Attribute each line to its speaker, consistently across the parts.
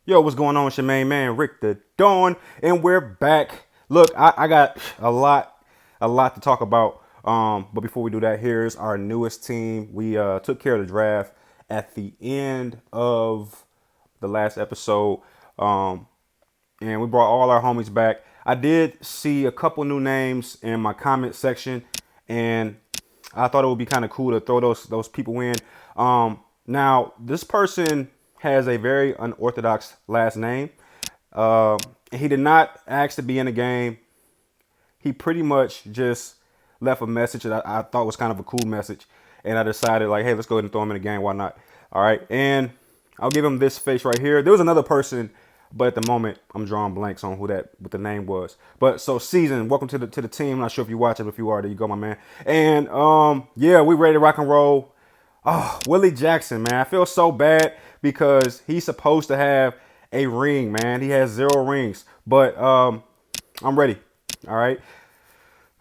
Speaker 1: Yo, what's going on? It's your main man, Rick the Dawn, and we're back. Look, I got a lot to talk about. But before we do that, here's our newest team. We took care of the draft at the end of the last episode, and we brought all our homies back. I did see a couple new names in my comment section, and I thought it would be kind of cool to throw those people in. Now, this person has a very unorthodox last name. He did not ask to be in the game. He pretty much just left a message that I thought was kind of a cool message. And I decided, like, hey, let's go ahead and throw him in the game. Why not? All right. And I'll give him this face right here. There was another person, but at the moment, I'm drawing blanks on what the name was. But so Season, welcome to the team. I'm not sure if you're watching. If you are, there you go, my man. And yeah, we ready to rock and roll. Oh, Willie Jackson, man. I feel so bad because he's supposed to have a ring, man. He has 0 rings. But I'm ready. All right.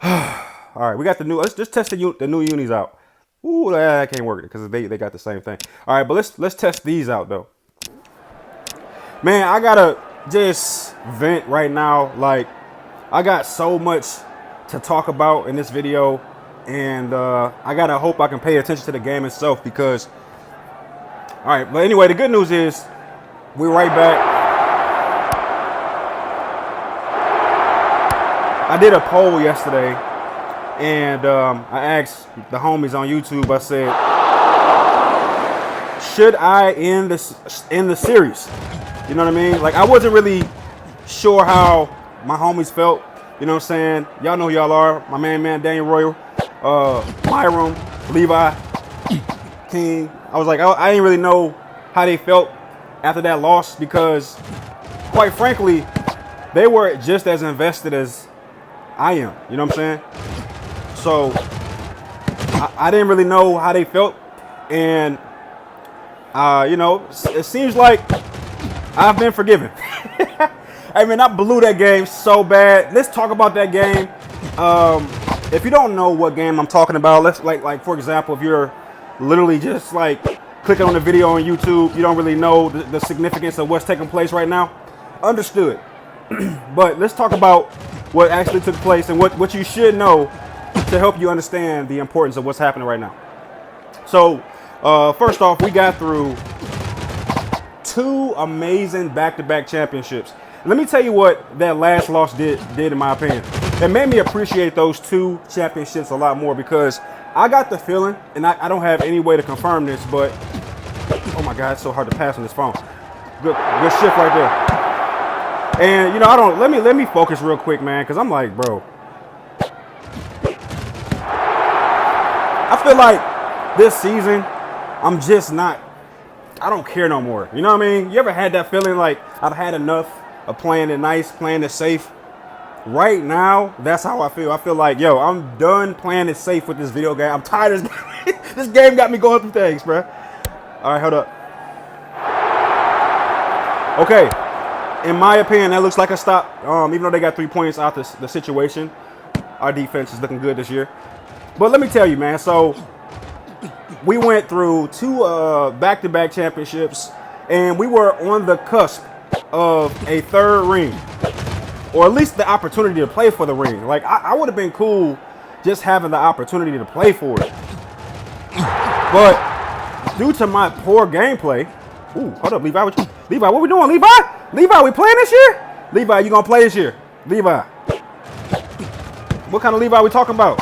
Speaker 1: All right, we got the new. Let's just test the new unis out. Ooh, that can't work because they got the same thing. All right, but let's test these out though. Man, I gotta just vent right now. Like, I got so much to talk about in this video, and I gotta hope I can pay attention to the game itself because. All right, but anyway, the good news is we're right back. I did a poll yesterday, and I asked the homies on YouTube. I said, should I end the series? You know what I mean? Like, I wasn't really sure how my homies felt. You know what I'm saying? Y'all know who y'all are. My man Daniel Royal, Myron, Levi, King. I was like, I didn't really know how they felt after that loss because, quite frankly, they were just as invested as I am. You know what I'm saying? So I didn't really know how they felt, and you know, it seems like I've been forgiven. I mean, I blew that game so bad. Let's talk about that game. If you don't know what game I'm talking about, let's like for example, if you're literally just like clicking on the video on YouTube, you don't really know the significance of what's taking place right now. Understood. But let's talk about what actually took place and what you should know to help you understand the importance of what's happening right now. So first off, we got through 2 amazing back-to-back championships. Let me tell you what that last loss did in my opinion. It made me appreciate those 2 championships a lot more because I got the feeling, and I don't have any way to confirm this, but oh my God, it's so hard to pass on this phone. Good shift right there. And you know, let me focus real quick, man, because I'm like, bro, I feel like this season I'm just not. I don't care no more. You know what I mean? You ever had that feeling like I've had enough of playing it nice, playing it safe? Right now, that's how I feel. I feel like, yo, I'm done playing it safe with this video game. I'm tired of this. This game got me going through things, bro. All right, hold up. Okay. In my opinion, that looks like a stop. Even though they got 3 points out the situation, our defense is looking good this year. But let me tell you, man. So we went through 2 back-to-back championships, and we were on the cusp of a 3rd ring. Or at least the opportunity to play for the ring. Like, I would have been cool just having the opportunity to play for it. But due to my poor gameplay, ooh, hold up, Levi. Levi, what we doing, Levi? Levi, we playing this year? Levi, you gonna play this year? Levi. What kind of Levi we talking about?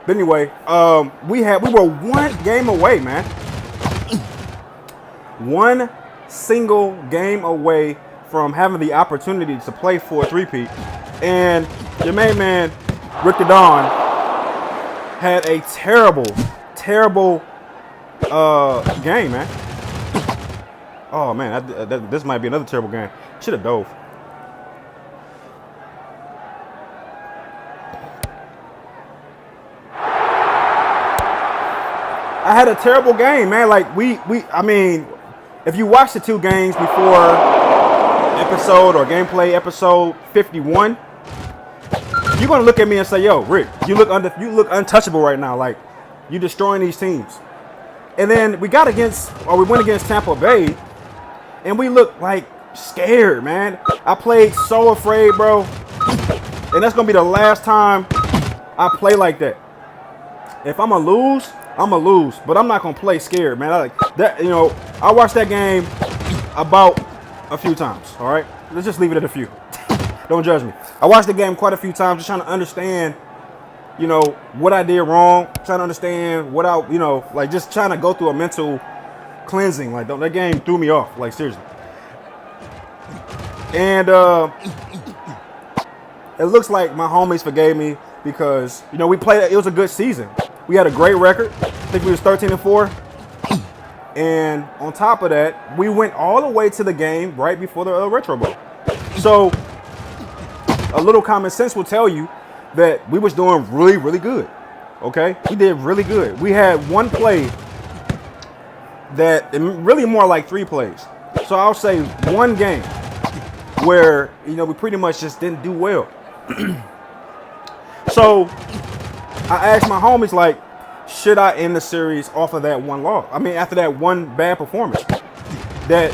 Speaker 1: But anyway, we were 1 game away, man. 1 single game away from having the opportunity to play for a 3-peat. And your main man, Rick the Dawn, had a terrible game, man. Oh, man, this might be another terrible game. Should have dove. I had a terrible game, man. Like, I mean, if you watch the 2 games before episode or gameplay episode 51, you're gonna look at me and say, yo, Rick, you look untouchable right now. Like, you're destroying these teams. And then we went against Tampa Bay, and we look like scared, man. I played so afraid, bro. And that's going to be the last time I play like that. If I'm going to lose, I'm going to lose. But I'm not going to play scared, man. I like that, you know, I watched that game about a few times, all right? Let's just leave it at a few. Don't judge me. I watched the game quite a few times just trying to understand, you know, what I did wrong. Trying to understand what I, you know, like just trying to go through a mental cleansing. Like, that game threw me off, like, seriously. And it looks like my homies forgave me because, you know, we played, it was a good season. We had a great record. I think we was 13-4. And on top of that, we went all the way to the game right before the Retro Bowl. So a little common sense will tell you that we was doing really, really good. Okay? We did really good. We had one play that, really more like 3 plays. So I'll say one game where, you know, we pretty much just didn't do well. So I asked my homies, like, should I end the series off of that one loss? I mean, after that one bad performance that,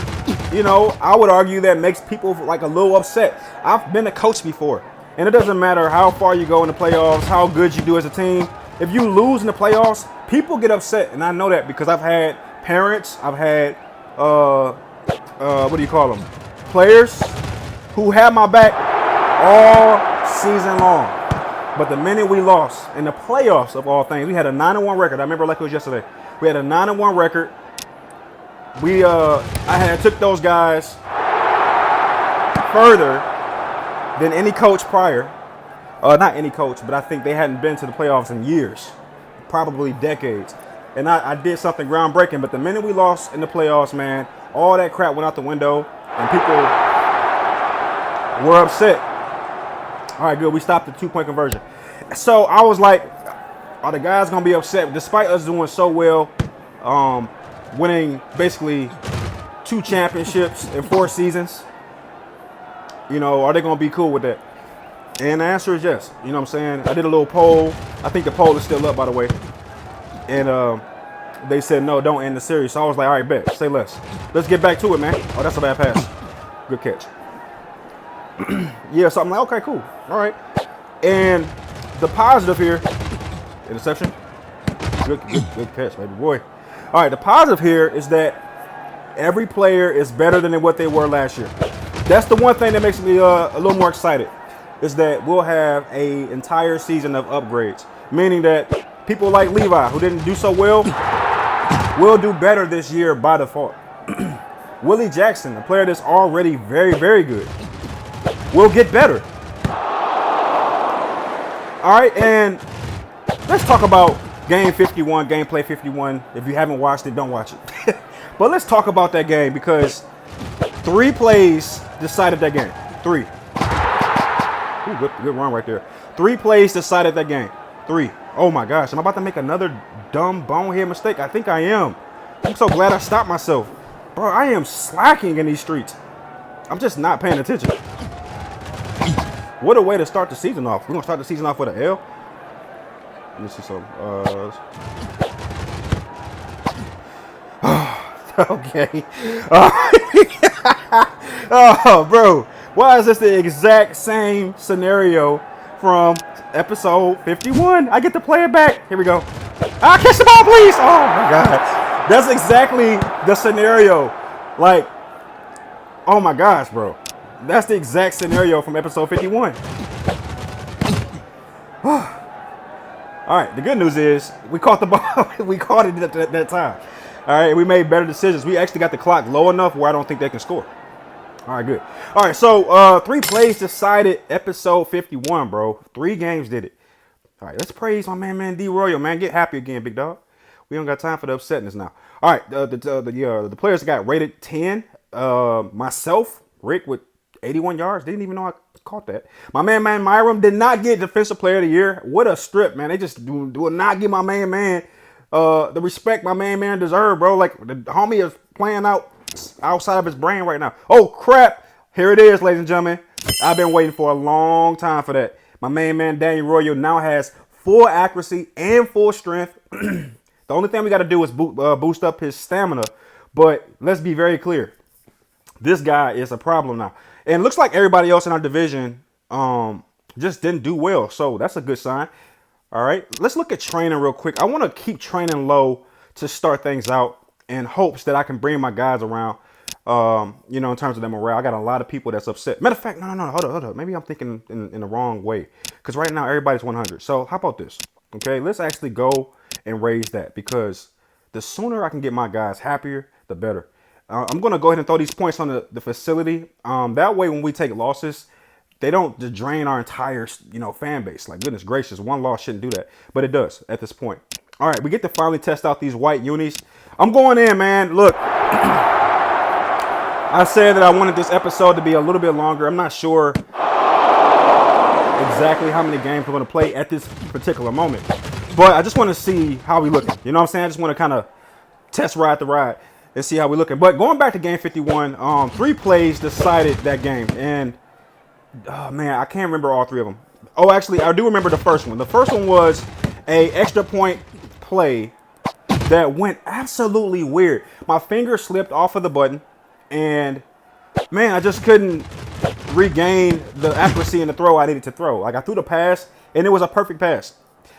Speaker 1: you know, I would argue that makes people like a little upset. I've been a coach before, and it doesn't matter how far you go in the playoffs, how good you do as a team. If you lose in the playoffs, people get upset, and I know that because I've had parents, I've had, what do you call them? Players who had my back all season long. But the minute we lost in the playoffs, of all things, we had a 9-1 record. I remember like it was yesterday. We had a 9-1 record. I took those guys further than any coach prior. Not any coach, but I think they hadn't been to the playoffs in years, probably decades. And I did something groundbreaking. But the minute we lost in the playoffs, man, all that crap went out the window, and people were upset. All right, good. We stopped the 2-point conversion. So I was like, are the guys going to be upset? Despite us doing so well, winning basically 2 championships in 4 seasons, you know, are they going to be cool with that? And the answer is yes. You know what I'm saying? I did a little poll. I think the poll is still up, by the way. And they said, no, don't end the series. So I was like, all right, bet. Say less. Let's get back to it, man. Oh, that's a bad pass. Good catch. Yeah, so I'm like, okay, cool. All right. And the positive here, interception. Good catch, baby boy. All right, the positive here is that every player is better than what they were last year. That's the one thing that makes me a little more excited, is that we'll have an entire season of upgrades, meaning that people like Levi, who didn't do so well, will do better this year by default. Willie Jackson, a player that's already very, very good, will get better. All right, and let's talk about game 51, gameplay 51. If you haven't watched it, don't watch it. But let's talk about that game because 3 plays decided that game. 3. Ooh, good run right there. 3 plays decided that game. 3. Oh my gosh, am I about to make another dumb bonehead mistake? I think I am. I'm so glad I stopped myself. Bro, I am slacking in these streets. I'm just not paying attention. What a way to start the season off. We're going to start the season off with an L. Let me see some. Okay. Oh, bro. Why is this the exact same scenario from episode 51? I get to play it back. Here we go. Catch the ball, please. Oh, my God. That's exactly the scenario. Like, oh, my gosh, bro. That's the exact scenario from episode 51. All right, the good news is we caught the ball. We caught it at that time. All right, we made better decisions. We actually got the clock low enough where I don't think they can score. All right, good. All right, so 3 plays decided episode 51, bro. 3 games did it. All right, let's praise my man D Royal, man. Get happy again, big dog. We don't got time for the upsetness now. All right, the players got rated 10. Myself, Rick, with 81 yards. Didn't even know I caught that. My man Myram did not get Defensive Player of the Year. What a strip, man. They just do not give my man the respect my man deserve, bro. Like, the homie is playing outside of his brain right now. Oh, crap. Here it is, ladies and gentlemen. I've been waiting for a long time for that. My man Daniel Royal now has full accuracy and full strength. The only thing we got to do is boost up his stamina. But let's be very clear. This guy is a problem now. And it looks like everybody else in our division just didn't do well. So that's a good sign. All right, let's look at training real quick. I want to keep training low to start things out in hopes that I can bring my guys around, you know, in terms of their morale. I got a lot of people that's upset. Matter of fact, no, hold up. Maybe I'm thinking in the wrong way because right now everybody's 100. So how about this? Okay, let's actually go and raise that because the sooner I can get my guys happier, the better. I'm going to go ahead and throw these points on the facility. That way, when we take losses, they don't just drain our entire, you know, fan base. Like, goodness gracious, one loss shouldn't do that. But it does at this point. All right, we get to finally test out these white unis. I'm going in, man. Look, I said that I wanted this episode to be a little bit longer. I'm not sure exactly how many games we're going to play at this particular moment. But I just want to see how we looking. You know what I'm saying? I just want to kind of test ride the ride and see how we looking. But going back to game 51, 3 plays decided that game. And, oh, man, I can't remember all 3 of them. Oh, actually, I do remember the first one. The first one was a extra point play that went absolutely weird. My finger slipped off of the button. And, man, I just couldn't regain the accuracy in the throw I needed to throw. Like, I threw the pass, and it was a perfect pass.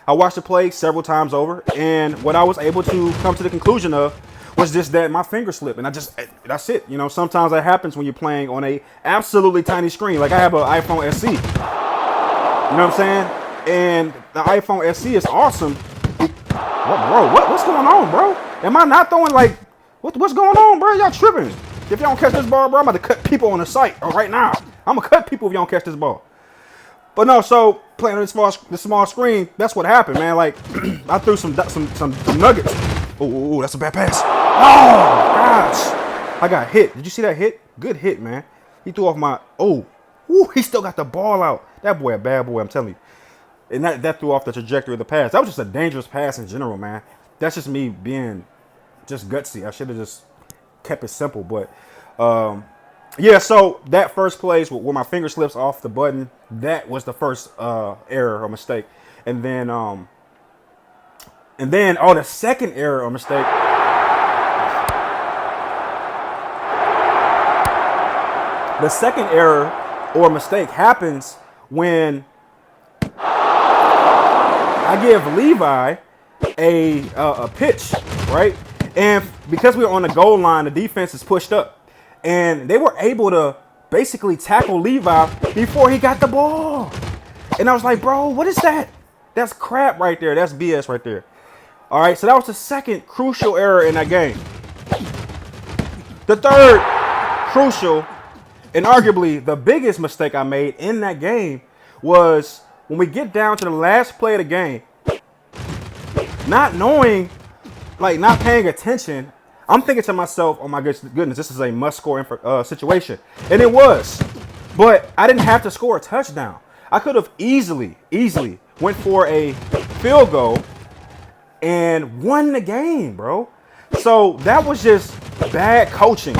Speaker 1: I watched the play several times over, and what I was able to come to the conclusion of was just that my finger slipped, and that's it. You know, sometimes that happens when you're playing on a absolutely tiny screen. Like I have an iPhone SE. You know what I'm saying? And the iPhone SE is awesome. What's going on, bro? Am I not throwing like what's going on, bro? Y'all tripping? If y'all don't catch this ball, bro, I'm about to cut people on the site right now. I'm gonna cut people if y'all don't catch this ball. But no, so playing on this small screen, that's what happened, man. Like I threw some nuggets. Oh, that's a bad pass. Oh gosh, I got hit. Did you see that hit? Good hit, man. He threw off my. He still got the ball out. That boy a bad boy, I'm telling you. And that threw off the trajectory of the pass. That was just a dangerous pass in general, man. That's just me being just gutsy. I should have just kept it simple, but yeah. So that first play where my finger slips off the button, that was the first error or mistake, and then the second error or mistake. The second error or mistake happens when I give Levi a pitch, right? And because we were on the goal line, the defense is pushed up. And they were able to basically tackle Levi before he got the ball. And I was like, bro, what is that? That's crap right there. That's BS right there. All right, so that was the second crucial error in that game. The third crucial and arguably the biggest mistake I made in that game was when we get down to the last play of the game, not knowing, like not paying attention, I'm thinking to myself, oh my goodness, this is a must-score situation. And it was. But I didn't have to score a touchdown. I could have easily went for a field goal and won the game, bro. So that was just bad coaching.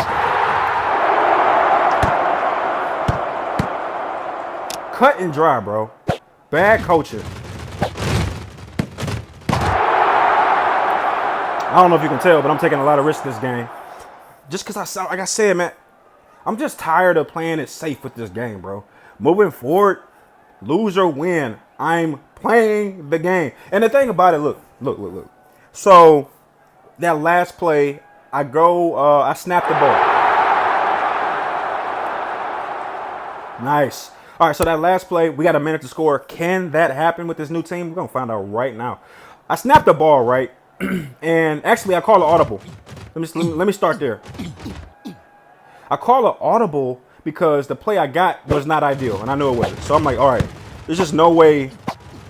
Speaker 1: Cut and dry, bro. Bad coaching. I don't know if you can tell, but I'm taking a lot of risks this game. Just because like I said, man, I'm just tired of playing it safe with this game, bro. Moving forward, lose or win, I'm playing the game. And the thing about it, look. So that last play, I snap the ball. Nice. All right, so that last play, we got a minute to score. Can that happen with this new team? We're going to find out right now. I snapped the ball, right? And actually, I call an audible. Let me start there. I call an audible because the play I got was not ideal, and I knew it wasn't. So I'm like, all right, there's just no way.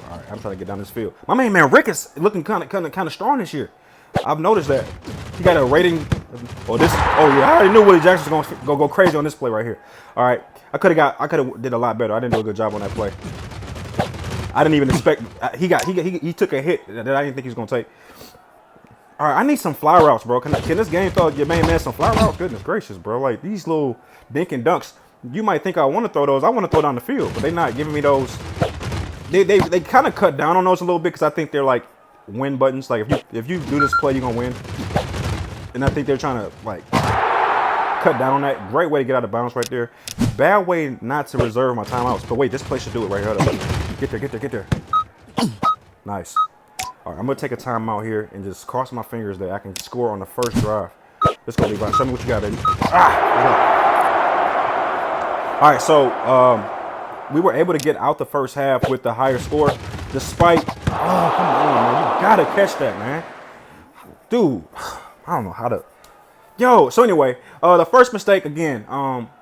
Speaker 1: All right, I'm trying to get down this field. My main man Rick is looking kind of strong this year. I've noticed that. He got a rating. Oh yeah, I already knew Willie Jackson was gonna go crazy on this play right here. All right, I could have did a lot better. I didn't do a good job on that play. I didn't even expect. He took a hit that I didn't think he was gonna take. All right, I need some fly routes, bro. Can this game throw your main man some fly routes? Goodness gracious, bro. Like these little dink and dunks. You might think I want to throw those. I want to throw down the field, but they're not giving me those. They kind of cut down on those a little bit because I think they're like win buttons. Like if you do this play, you're gonna win. And I think they're trying to like cut down on that. Great way to get out of bounds right there. Bad way not to reserve my timeouts. But wait, this play should do it right here. Get there, get there, get there. Nice. All right, I'm going to take a timeout here and just cross my fingers that I can score on the first drive. Let's go, Levi. Show me what you got, baby. All right, so we were able to get out the first half with the higher score, despite. Oh, come on, man! You gotta catch that, man, dude. I don't know how to. Yo, so anyway, the first mistake again.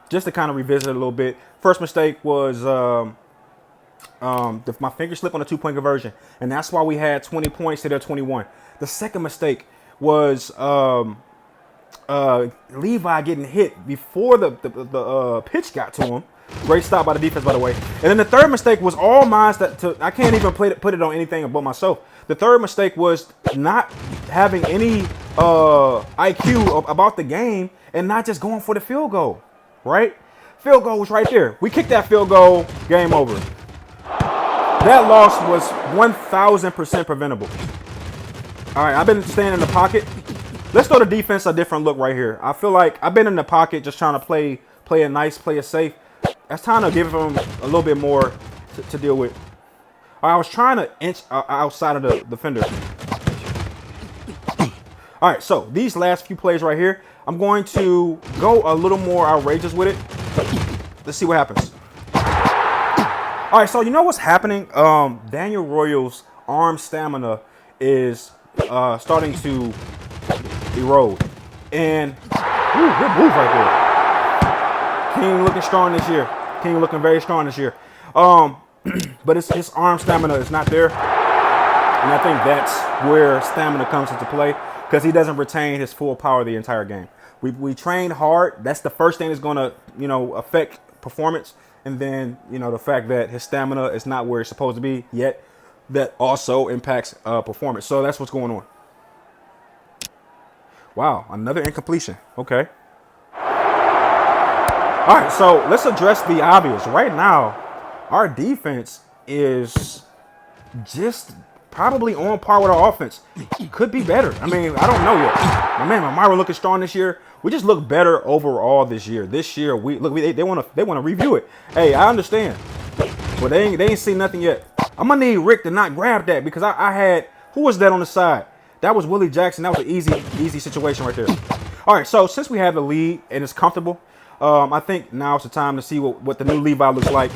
Speaker 1: Just to kind of revisit it a little bit. First mistake was my finger slipped on a 2-point conversion, and that's why we had 20 points to their 21. The second mistake was Levi getting hit before the pitch got to him. Great stop by the defense, by the way. And then the third mistake was all mine. I can't even put it on anything but myself. The third mistake was not having any IQ about the game and not just going for the field goal, right? Field goal was right there. We kicked that field goal, game over. That loss was 1,000% preventable. All right, I've been staying in the pocket. Let's throw the defense a different look right here. I feel like I've been in the pocket just trying to play it nice, play it safe. It's time to give them a little bit more to deal with. I was trying to inch outside of the defender. All right, so these last few plays right here, I'm going to go a little more outrageous with it. Let's see what happens. All right, so you know what's happening? Daniel Royals' arm stamina is starting to erode. And, good move right there. King looking strong this year. King looking very strong this year. But his arm stamina is not there. And I think that's where stamina comes into play because he doesn't retain his full power the entire game. We train hard. That's the first thing that's going to, affect performance. And then, the fact that his stamina is not where it's supposed to be yet, that also impacts performance. So that's what's going on. Wow, another incompletion. Okay. All right, so let's address the obvious. Right now, our defense is just probably on par with our offense. Could be better. I mean, I don't know yet. My Myra looking strong this year. We just look better overall this year. This year, they want to review it. Hey, I understand, but they ain't seen nothing yet. I'm gonna need Rick to not grab that because I had who was that on the side? That was Willie Jackson. That was an easy situation right there. All right, so since we have the lead and it's comfortable, I think now's the time to see what the new Levi looks like.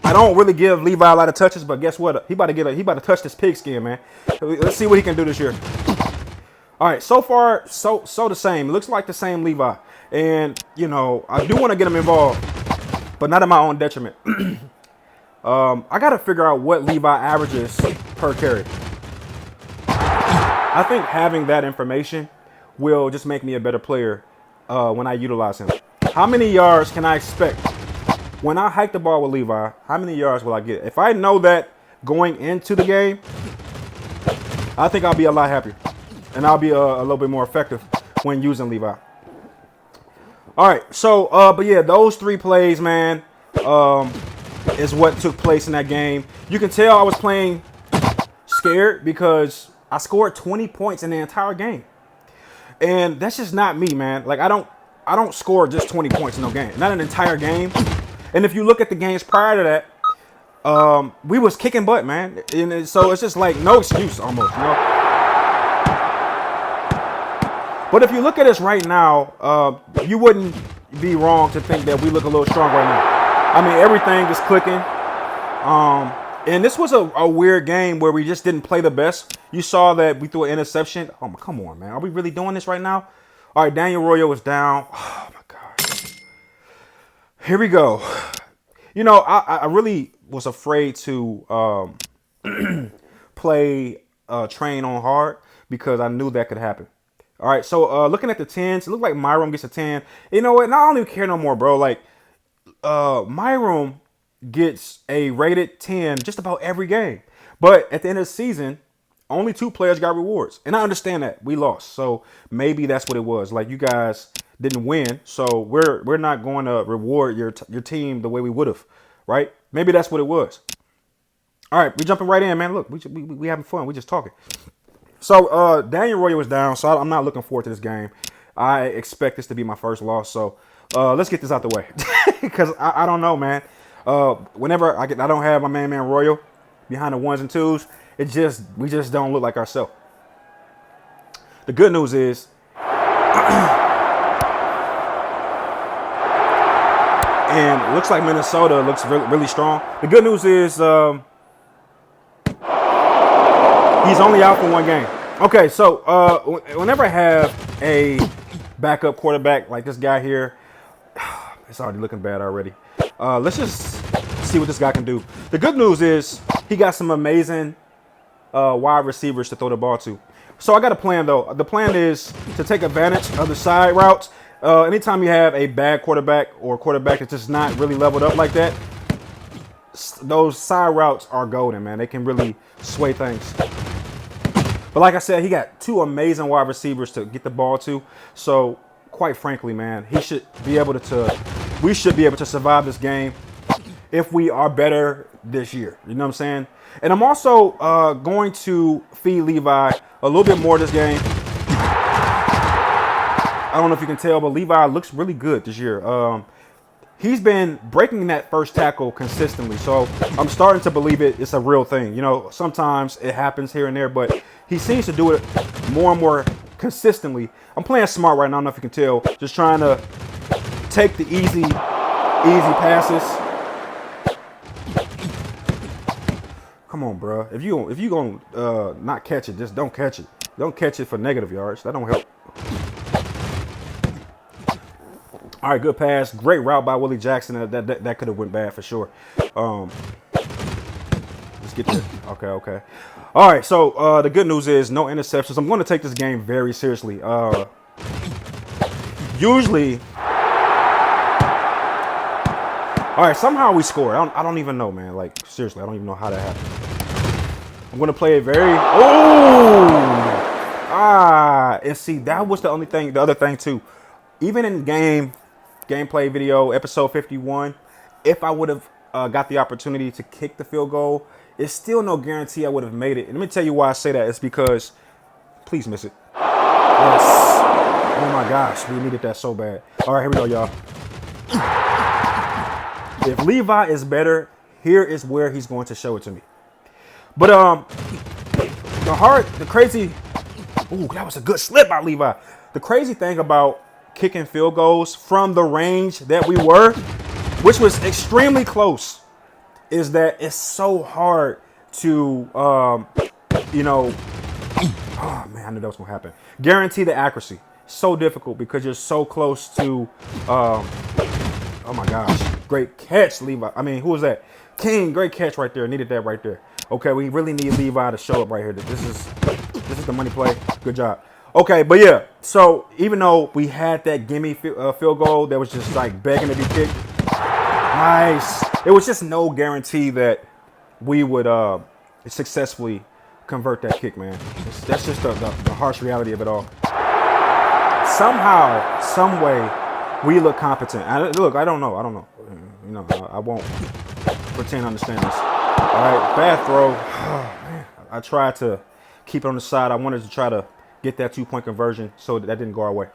Speaker 1: I don't really give Levi a lot of touches, but guess what? He about to touch this pigskin, man. Let's see what he can do this year. All right, so far, so the same. It looks like the same Levi. And, I do want to get him involved, but not at my own detriment. I got to figure out what Levi averages per carry. I think having that information will just make me a better player when I utilize him. How many yards can I expect? When I hike the ball with Levi, how many yards will I get? If I know that going into the game, I think I'll be a lot happier. And I'll be a little bit more effective when using Levi. All right, so, but yeah, those 3 plays, man, is what took place in that game. You can tell I was playing scared because I scored 20 points in the entire game. And that's just not me, man. Like, I don't score just 20 points in no game. Not an entire game. And if you look at the games prior to that, we was kicking butt, man. And so it's just like no excuse almost, But if you look at us right now, you wouldn't be wrong to think that we look a little strong right now. I mean, everything is clicking. And this was a weird game where we just didn't play the best. You saw that we threw an interception. Oh, come on, man. Are we really doing this right now? All right, Daniel Royo was down. Oh, my God. Here we go. I really was afraid to play train on hard because I knew that could happen. All right, so looking at the 10s, it looked like Myron gets a 10. You know what? I don't even care no more, bro. Like, Myron gets a rated 10 just about every game. But at the end of the season, only 2 players got rewards. And I understand that. We lost. So maybe that's what it was. Like, you guys didn't win, so we're not going to reward your team the way we would have, right? Maybe that's what it was. All right, we jumping right in, man. Look, we having fun. We just talking. So Daniel Royer was down, so I'm not looking forward to this game. I expect this to be my first loss. So let's get this out the way because I don't know, man. Whenever I don't have my man Royal behind the ones and twos, we just don't look like ourselves. The good news is, and it looks like Minnesota looks really strong. The good news is he's only out for one game. Okay, so whenever I have a backup quarterback like this guy here, it's already looking bad already. Let's just see what this guy can do. The good news is he got some amazing wide receivers to throw the ball to. So I got a plan, though. The plan is to take advantage of the side routes. Anytime you have a bad quarterback or a quarterback that's just not really leveled up like that, those side routes are golden, man. They can really sway things. But like I said, he got two amazing wide receivers to get the ball to. So quite frankly, man, we should be able to survive this game if we are better this year. You know what I'm saying? And I'm also going to feed Levi a little bit more this game. I don't know if you can tell, but Levi looks really good this year. He's been breaking that first tackle consistently. So I'm starting to believe it's a real thing. You know, sometimes it happens here and there, but he seems to do it more and more consistently. I'm playing smart right now. I don't know if you can tell. Just trying to take the easy passes. Come on, bro. If you gonna not catch it, just don't catch it. Don't catch it for negative yards. That don't help. All right, good pass. Great route by Willie Jackson. That could have went bad for sure. Let's get there. Okay. All right, so the good news is no interceptions. I'm going to take this game very seriously. Usually, all right, somehow we score. I don't even know, man. Like, seriously, I don't even know how that happened. I'm going to play it very, and see, that was the other thing too. Even in gameplay video, episode 51, if I would have got the opportunity to kick the field goal, it's still no guarantee I would have made it. And let me tell you why I say that. It's because, please miss it. Yes. Oh my gosh, we needed that so bad. All right, here we go, y'all. If Levi is better, here is where he's going to show it to me. But the crazy, that was a good slip by Levi. The crazy thing about kicking field goals from the range that we were, which was extremely close, is that it's so hard to, oh man, I knew that was gonna happen. Guarantee the accuracy. So difficult because you're so close to, oh my gosh, great catch, Levi. I mean, who was that? King, great catch right there. Needed that right there. Okay, we really need Levi to show up right here. This is the money play. Good job. Okay, but yeah, so even though we had that gimme field goal that was just like begging to be kicked, nice. It was just no guarantee that we would successfully convert that kick, man. That's just the harsh reality of it all. Somehow, some way, we look competent. Look, I don't know. You know, I won't pretend to understand this. All right, bad throw. Oh, man. I tried to keep it on the side. I wanted to try to get that 2-point conversion so that didn't go our way.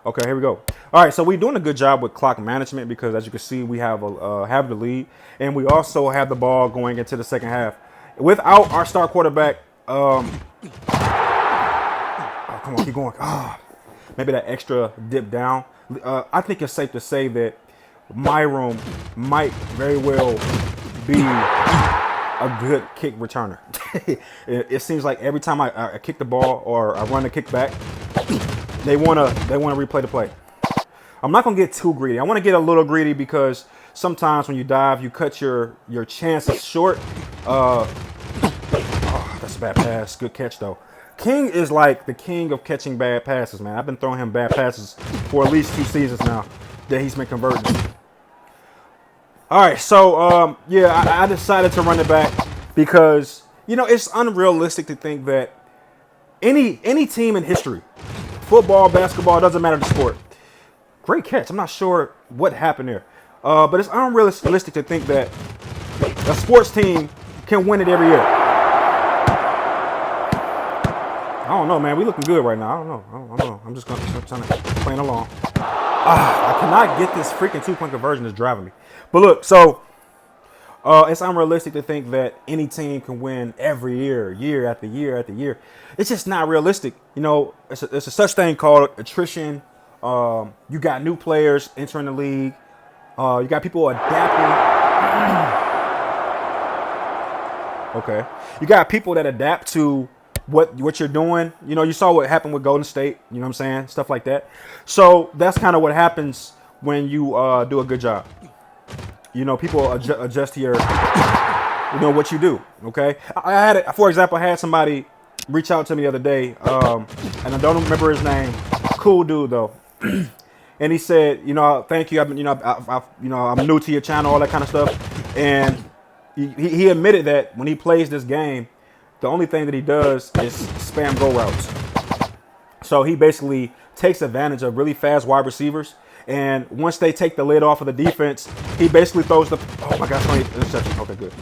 Speaker 1: Okay, here we go. All right, so we're doing a good job with clock management because, as you can see, we have the lead, and we also have the ball going into the second half. Without our star quarterback, oh, come on, keep going. Maybe that extra dip down. I think it's safe to say that my room might very well be a good kick returner. It seems like every time I kick the ball or I run the kick back, they wanna replay the play. I'm not gonna get too greedy. I want to get a little greedy because sometimes when you dive, you cut your chances short. That's a bad pass. Good catch though. King is like the king of catching bad passes, man. I've been throwing him bad passes for at least 2 seasons now that he's been converting. All right, so yeah, I decided to run it back because, you know, it's unrealistic to think that any team in history, football, basketball, doesn't matter the sport. Great catch. I'm not sure what happened there, but it's unrealistic to think that a sports team can win it every year. don't know, man. We looking good right now. I don't know. I don't know. I'm just gonna trying to playing along. I cannot get this freaking 2-point conversion. It's driving me. But look, so it's unrealistic to think that any team can win every year, year after year after year. It's just not realistic. You know, it's a such thing called attrition. You got new players entering the league. You got people adapting. Okay. You got people that adapt to what you're doing. You know, you saw what happened with Golden State. You know what I'm saying? Stuff like that. So that's kind of what happens when you do a good job. You know, people adjust to your, you know, what you do. Okay. I had, for example, I had somebody reach out to me the other day, and I don't remember his name. Cool dude though. And he said, you know, thank you. I've been, you know, I'm new to your channel, all that kind of stuff. And he admitted that when he plays this game, the only thing that he does is spam go routes. So he basically takes advantage of really fast wide receivers. And once they take the lid off of the defense, he basically throws the, oh my gosh, interception. Okay, good.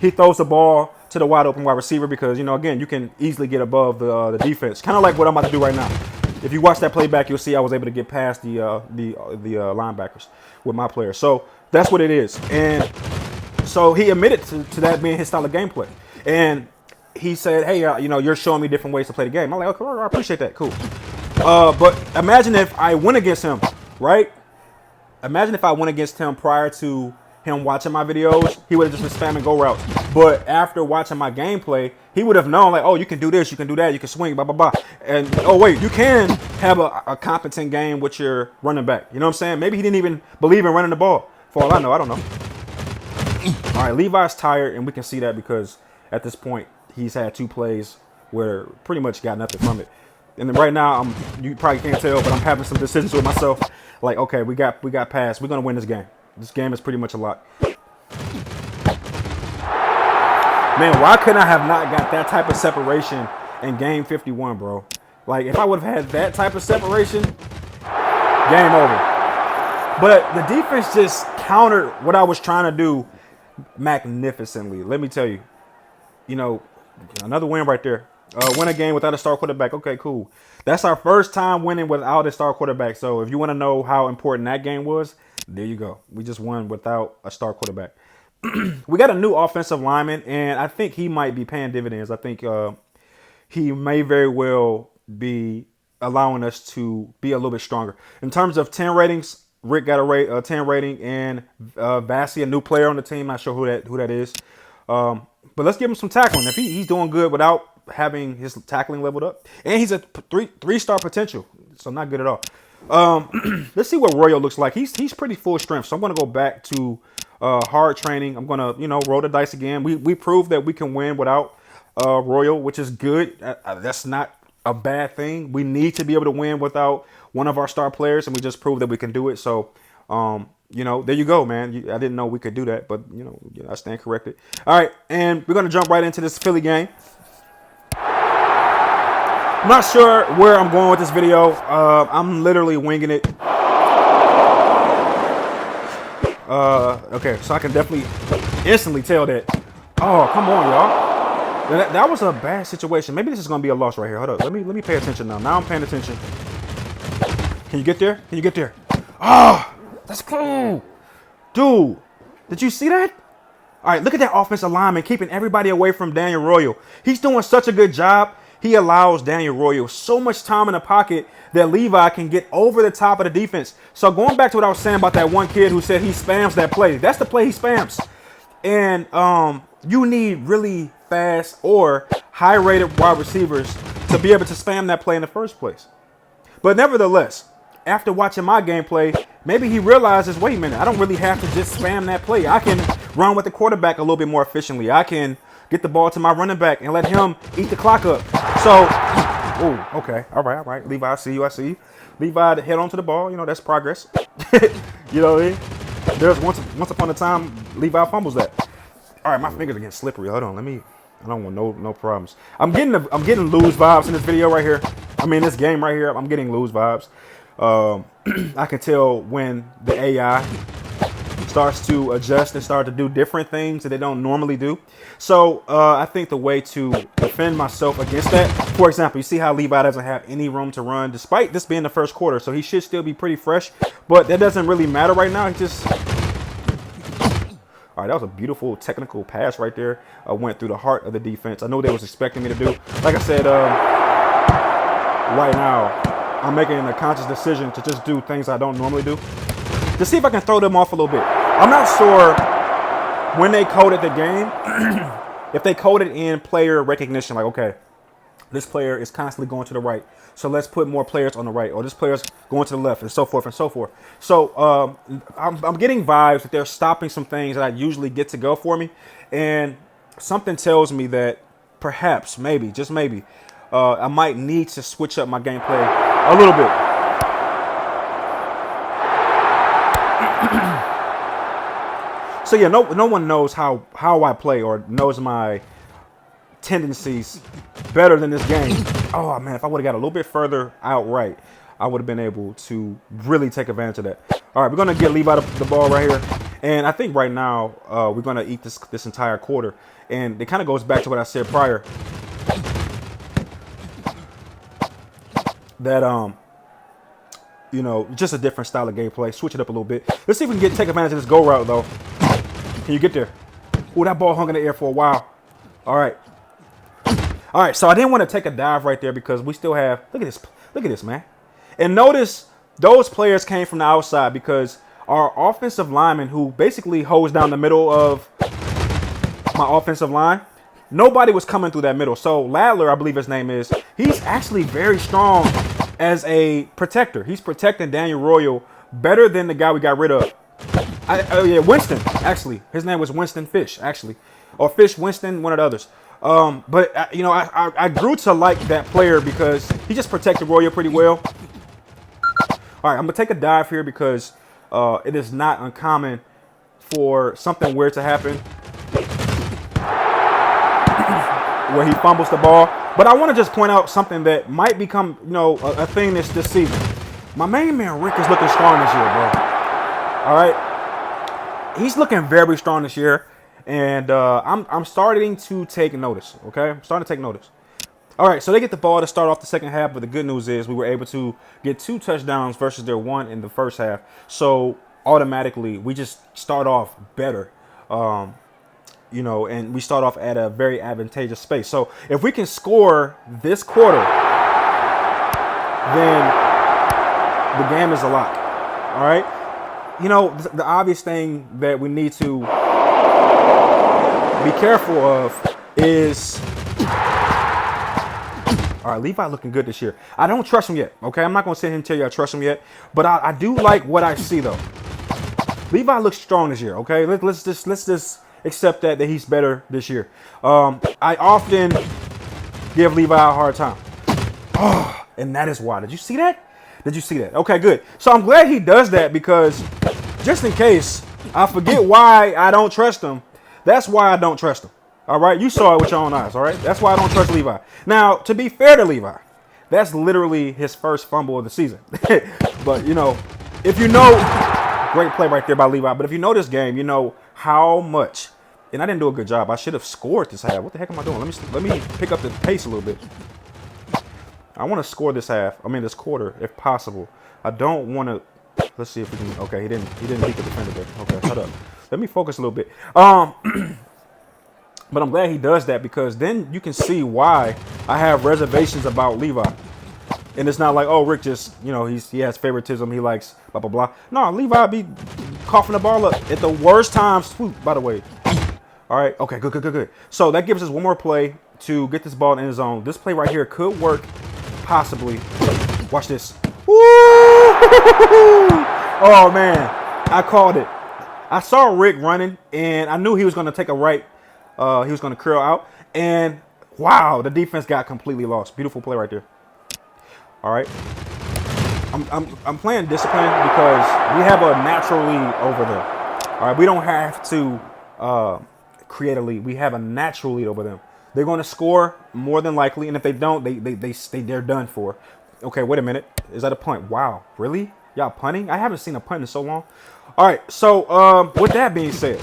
Speaker 1: He throws the ball to the wide open wide receiver because, you know, again, you can easily get above the defense. Kind of like what I'm about to do right now. If you watch that playback, you'll see I was able to get past the linebackers with my players. So that's what it is. And so he admitted to that being his style of gameplay. And he said, hey, you know, you're showing me different ways to play the game. I'm like, okay, I appreciate that. Cool. But imagine if I went against him, right? Imagine if I went against him prior to him watching my videos. He would have just been spamming go routes. But after watching my gameplay, he would have known, like, oh, you can do this, you can do that, you can swing, blah, blah, blah. And, oh, wait, you can have a competent game with your running back. You know what I'm saying? Maybe he didn't even believe in running the ball. For all I know, I don't know. All right, Levi's tired, and we can see that because at this point, he's had 2 plays where pretty much got nothing from it. And then right now, you probably can't tell, but I'm having some decisions with myself. Like, okay, we got past. We're going to win this game. This game is pretty much a lock. Man, why couldn't I have not got that type of separation in game 51, bro? Like, if I would have had that type of separation, game over. But the defense just countered what I was trying to do magnificently. Let me tell you, you know, another win right there. Win a game without a star quarterback. Okay, cool. That's our first time winning without a star quarterback. So if you want to know how important that game was, there you go. We just won without a star quarterback. We got a new offensive lineman, and I think he might be paying dividends. I think he may very well be allowing us to be a little bit stronger. In terms of 10 ratings, Rick got a 10 rating, and Vassie, a new player on the team. Not sure who that is. But let's give him some tackling. If he's doing good without having his tackling leveled up, and he's a three-star potential, so not good at all. Let's see what Royal looks like. He's pretty full strength, so I'm going to go back to hard training. I'm going to, you know, roll the dice again. We proved that we can win without Royal, which is good. That's not a bad thing. We need to be able to win without one of our star players, and we just proved that we can do it. So, you know, there you go, man. I didn't know we could do that, but, you know, I stand corrected. All right, and we're going to jump right into this Philly game. I'm not sure where I'm going with this video. I'm literally winging it. Okay, so I can definitely instantly tell that. Oh, come on, y'all. That was a bad situation. Maybe this is going to be a loss right here. Hold up. Let me pay attention now. Now I'm paying attention. Can you get there? Can you get there? Oh, that's cool. Dude, did you see that? All right, look at that offensive lineman keeping everybody away from Daniel Royal. He's doing such a good job. He allows Daniel Royal so much time in the pocket that Levi can get over the top of the defense. So going back to what I was saying about that one kid who said he spams that play. That's the play he spams. And you need really fast or high-rated wide receivers to be able to spam that play in the first place. But nevertheless, after watching my gameplay, maybe he realizes, wait a minute, I don't really have to just spam that play. I can run with the quarterback a little bit more efficiently. I can get the ball to my running back and let him eat the clock up. So, oh, okay. All right. Levi, I see you. Levi, head on to the ball. You know, that's progress. You know what I mean? There's once upon a time, Levi fumbles that. All right, my fingers are getting slippery. Hold on, I don't want no problems. I'm getting lose vibes in this video right here. I mean, this game right here, I'm getting lose vibes. I can tell when the AI starts to adjust and start to do different things that they don't normally do. So I think the way to defend myself against that, for example, you see how Levi doesn't have any room to run, despite this being the first quarter, so he should still be pretty fresh, but that doesn't really matter right now. He just... All right, that was a beautiful technical pass right there. Went through the heart of the defense. I know they was expecting me to do. Like I said, right now, I'm making a conscious decision to just do things I don't normally do, to see if I can throw them off a little bit. I'm not sure when they coded the game, if they coded in player recognition, like, okay, this player is constantly going to the right, so let's put more players on the right, or this player's going to the left, and so forth and so forth. So I'm getting vibes that they're stopping some things that I usually get to go for me, and something tells me that perhaps, maybe, just maybe, I might need to switch up my gameplay a little bit. So yeah, no one knows how I play or knows my tendencies better than this game. Oh man, if I would have got a little bit further outright, I would have been able to really take advantage of that. All right, we're gonna get Levi the ball right here, and I think right now we're gonna eat this entire quarter, and it kind of goes back to what I said prior, that you know, just a different style of gameplay. Switch it up a little bit. Let's see if we can take advantage of this go route though. Can you get there? Oh, that ball hung in the air for a while. All right. All right, so I didn't want to take a dive right there because we still have, look at this, man. And notice those players came from the outside because our offensive lineman, who basically holds down the middle of my offensive line, nobody was coming through that middle. So Ladler, I believe his name is, he's actually very strong as a protector. He's protecting Daniel Royal better than the guy we got rid of. Yeah, Winston, actually. His name was Winston Fish, actually. Or Fish Winston, one of the others. But you know, I grew to like that player because he just protected Royal pretty well. All right, I'm gonna take a dive here because it is not uncommon for something weird to happen where he fumbles the ball. But I want to just point out something that might become, you know, a thing this season. My main man Rick is looking strong this year, bro. All right, he's looking very strong this year. And I'm starting to take notice, okay? I'm starting to take notice. All right, so they get the ball to start off the second half, but the good news is we were able to get 2 touchdowns versus their 1 in the first half. So automatically, we just start off better, you know, and we start off at a very advantageous space. So if we can score this quarter, then the game is a lock, all right? You know, the obvious thing that we need to be careful of is, all right, Levi looking good this year. I don't trust him yet, okay? I'm not going to sit here and tell you I trust him yet, but I do like what I see, though. Levi looks strong this year, okay? Let's just accept that he's better this year. I often give Levi a hard time. Oh, and that is why. Did you see that? Did you see that? Okay, good. So I'm glad he does that because just in case I forget why I don't trust him, that's why I don't trust him. All right, you saw it with your own eyes. All right, that's why I don't trust Levi. Now, to be fair to Levi, that's literally his first fumble of the season. But you know, if you know, great play right there by Levi. But if you know this game, you know how much. And I didn't do a good job. I should have scored this half. What the heck am I doing? Let me pick up the pace a little bit. I want to score this half. I mean, this quarter, if possible. I don't want to. Let's see if we can. Okay, he didn't beat the defender there. Okay, shut up. Let me focus a little bit. But I'm glad he does that because then you can see why I have reservations about Levi. And it's not like, oh, Rick just, you know, he has favoritism. He likes blah, blah, blah. No, Levi be coughing the ball up at the worst times. Swoop, by the way. All right. Okay, good. So that gives us one more play to get this ball in the zone. This play right here could work possibly. Watch this. Woo! Oh, man. I called it. I saw Rick running, and I knew he was going to take a right. He was going to curl out. And, wow, the defense got completely lost. Beautiful play right there. All right. I'm playing discipline because we have a natural lead over them. All right. We don't have to create a lead. We have a natural lead over them. They're going to score more than likely. And if they don't, they're done for. Okay, wait a minute. Is that a punt? Wow. Really? Y'all punting? I haven't seen a punt in so long. All right, so with that being said,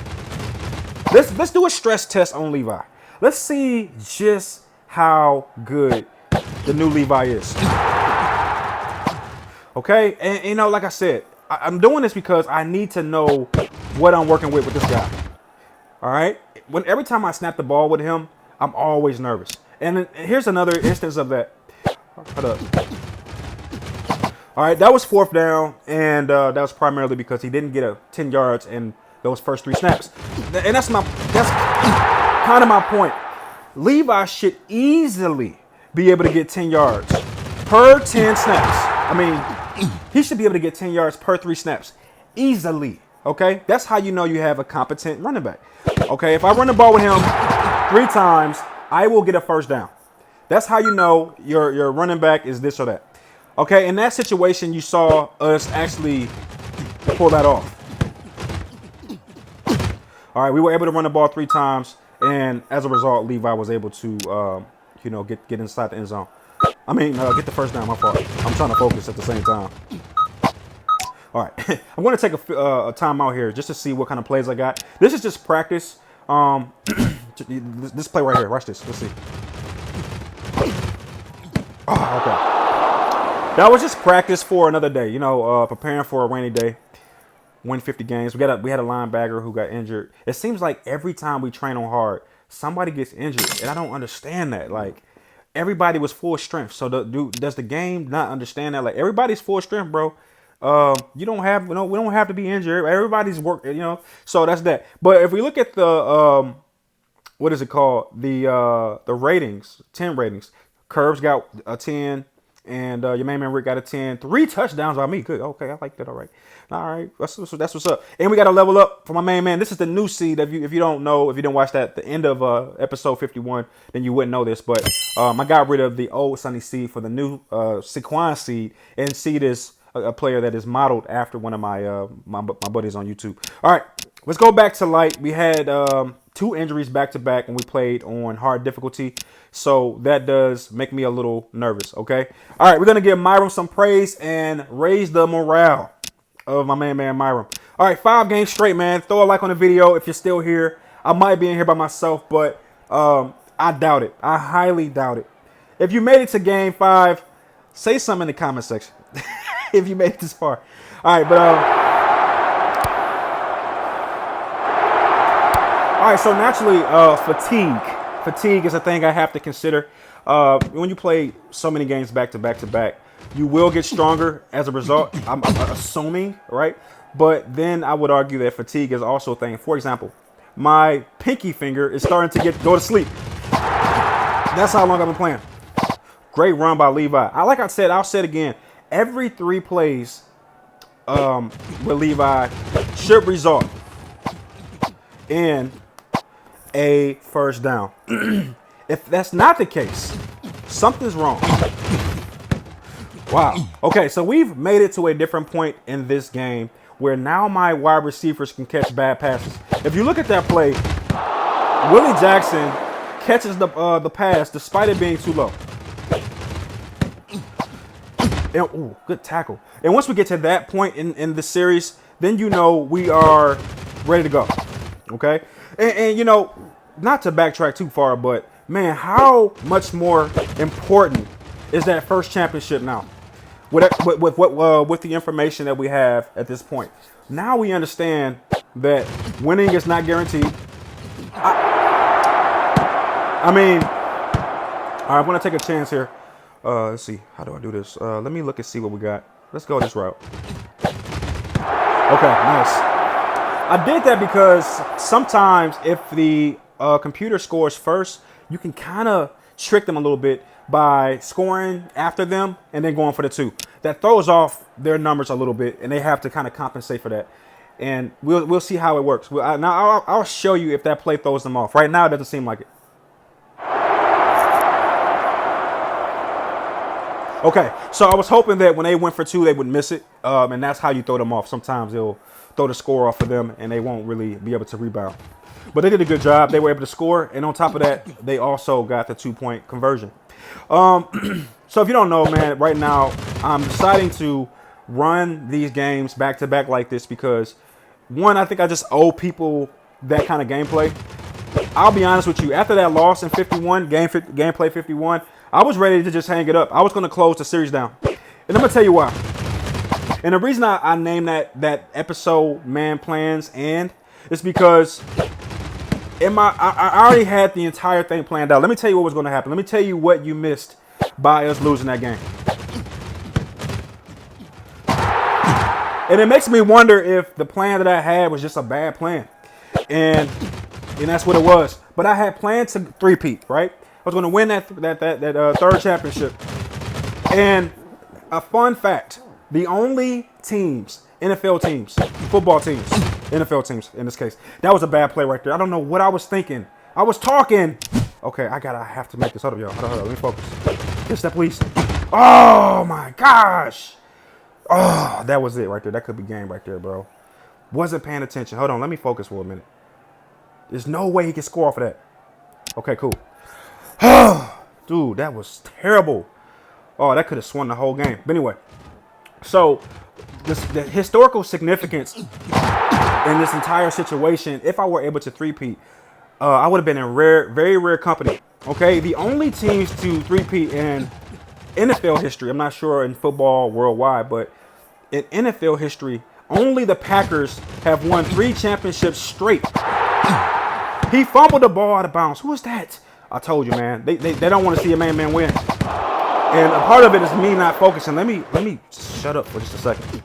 Speaker 1: let's do a stress test on Levi. Let's see just how good the new Levi is. Okay, and you know, like I said, I'm doing this because I need to know what I'm working with this guy. All right, every time I snap the ball with him, I'm always nervous. And here's another instance of that. Hold up. All right, that was 4th down, and that was primarily because he didn't get 10 yards in those first 3 snaps. And that's kind of my point. Levi should easily be able to get 10 yards per 10 snaps. I mean, he should be able to get 10 yards per 3 snaps easily. Okay, that's how you know you have a competent running back. Okay, if I run the ball with him 3 times, I will get a 1st down. That's how you know your running back is this or that. Okay, in that situation, you saw us actually pull that off. All right, we were able to run the ball 3 times, and as a result, Levi was able to, get inside the end zone. I mean, get the 1st down. My fault. I'm trying to focus at the same time. All right, I'm going to take a timeout here just to see what kind of plays I got. This is just practice. This play right here. Watch this. Let's see. Oh, okay. That was just practice for another day. You know, preparing for a rainy day. Win 50 games. We had a linebacker who got injured. It seems like every time we train on hard, somebody gets injured, and I don't understand that. Like, everybody was full strength. So does the game not understand that? Like, everybody's full strength, bro. We don't have to be injured. Everybody's work, you know. So that's that. But if we look at the what is it called? The ratings, 10 ratings. Curbs got a 10. And your main man Rick got a 10. 3 touchdowns by me. Good. Okay, I like that. All right. That's what's up. And we got to level up for my main man. This is the new seed. If you don't know, if you didn't watch that, the end of episode 51, then you wouldn't know this. But I got rid of the old Sunny seed for the new Saquon seed. And seed is a player that is modeled after one of my my buddies on YouTube. All right, let's go back to light. We had 2 injuries back to back when we played on hard difficulty. So that does make me a little nervous, okay? All right, we're going to give Myram some praise and raise the morale of my man Myram. All right, 5 games straight, man. Throw a like on the video if you're still here. I might be in here by myself, but I doubt it. I highly doubt it. If you made it to game 5, say something in the comment section if you made it this far. All right, but all right, so naturally, fatigue. Fatigue is a thing I have to consider. When you play so many games back to back, you will get stronger as a result. I'm assuming, right? But then I would argue that fatigue is also a thing. For example, my pinky finger is starting to go to sleep. That's how long I've been playing. Great run by Levi. I'll say it again. Every 3 plays with Levi should result in a 1st down. If that's not the case, something's wrong. Wow. Okay, so we've made it to a different point in this game where now my wide receivers can catch bad passes. If you look at that play, Willie Jackson catches the pass despite it being too low. And, ooh, good tackle. And once we get to that point in the series, then you know we are ready to go. Okay? And you know, not to backtrack too far, but man, how much more important is that 1st championship now? With the information that we have at this point, now we understand that winning is not guaranteed. I mean, all right, I'm gonna take a chance here. Let's see, how do I do this? Let me look and see what we got. Let's go this route. Okay, nice. I did that because sometimes if the computer scores first, you can kind of trick them a little bit by scoring after them and then going for the 2. That throws off their numbers a little bit, and they have to kind of compensate for that. And we'll see how it works. Now I'll show you if that play throws them off. Right now, it doesn't seem like it. Okay, so I was hoping that when they went for 2, they would miss it, and that's how you throw them off. Sometimes they'll throw the score off for them, and they won't really be able to rebound. But they did a good job. They were able to score, and on top of that, they also got the 2-point conversion. So if you don't know, man, right now I'm deciding to run these games back to back like this because, one, I think I just owe people that kind of gameplay. I'll be honest with you. After that loss in 51, gameplay 51, I was ready to just hang it up. I was going to close the series down. And I'm going to tell you why. And the reason I named that episode Man Plans and is because I already had the entire thing planned out. Let me tell you what was going to happen. Let me tell you what you missed by us losing that game. And it makes me wonder if the plan that I had was just a bad plan. And that's what it was. But I had planned to three-peat, right? I was going to win that third championship. And a fun fact, the only teams, NFL teams, football teams, NFL teams in this case, that was a bad play right there. I don't know what I was thinking. I was talking. Okay, I have to make this. Hold up, y'all. Hold on. Let me focus. Get that, please. Oh, my gosh. Oh, that was it right there. That could be game right there, bro. Wasn't paying attention. Hold on. Let me focus for a minute. There's no way he can score off of that. Okay, cool. Dude, that was terrible. Oh, that could have swung the whole game. But anyway, so the historical significance in this entire situation, if I were able to three-peat, I would have been in very rare company. Okay, the only teams to three-peat in NFL history, I'm not sure in football worldwide, but in NFL history, only the Packers have won 3 championships straight. He fumbled the ball out of bounds. Who was that? I told you, man. They don't want to see a man win. And a part of it is me not focusing. Let me shut up for just a second.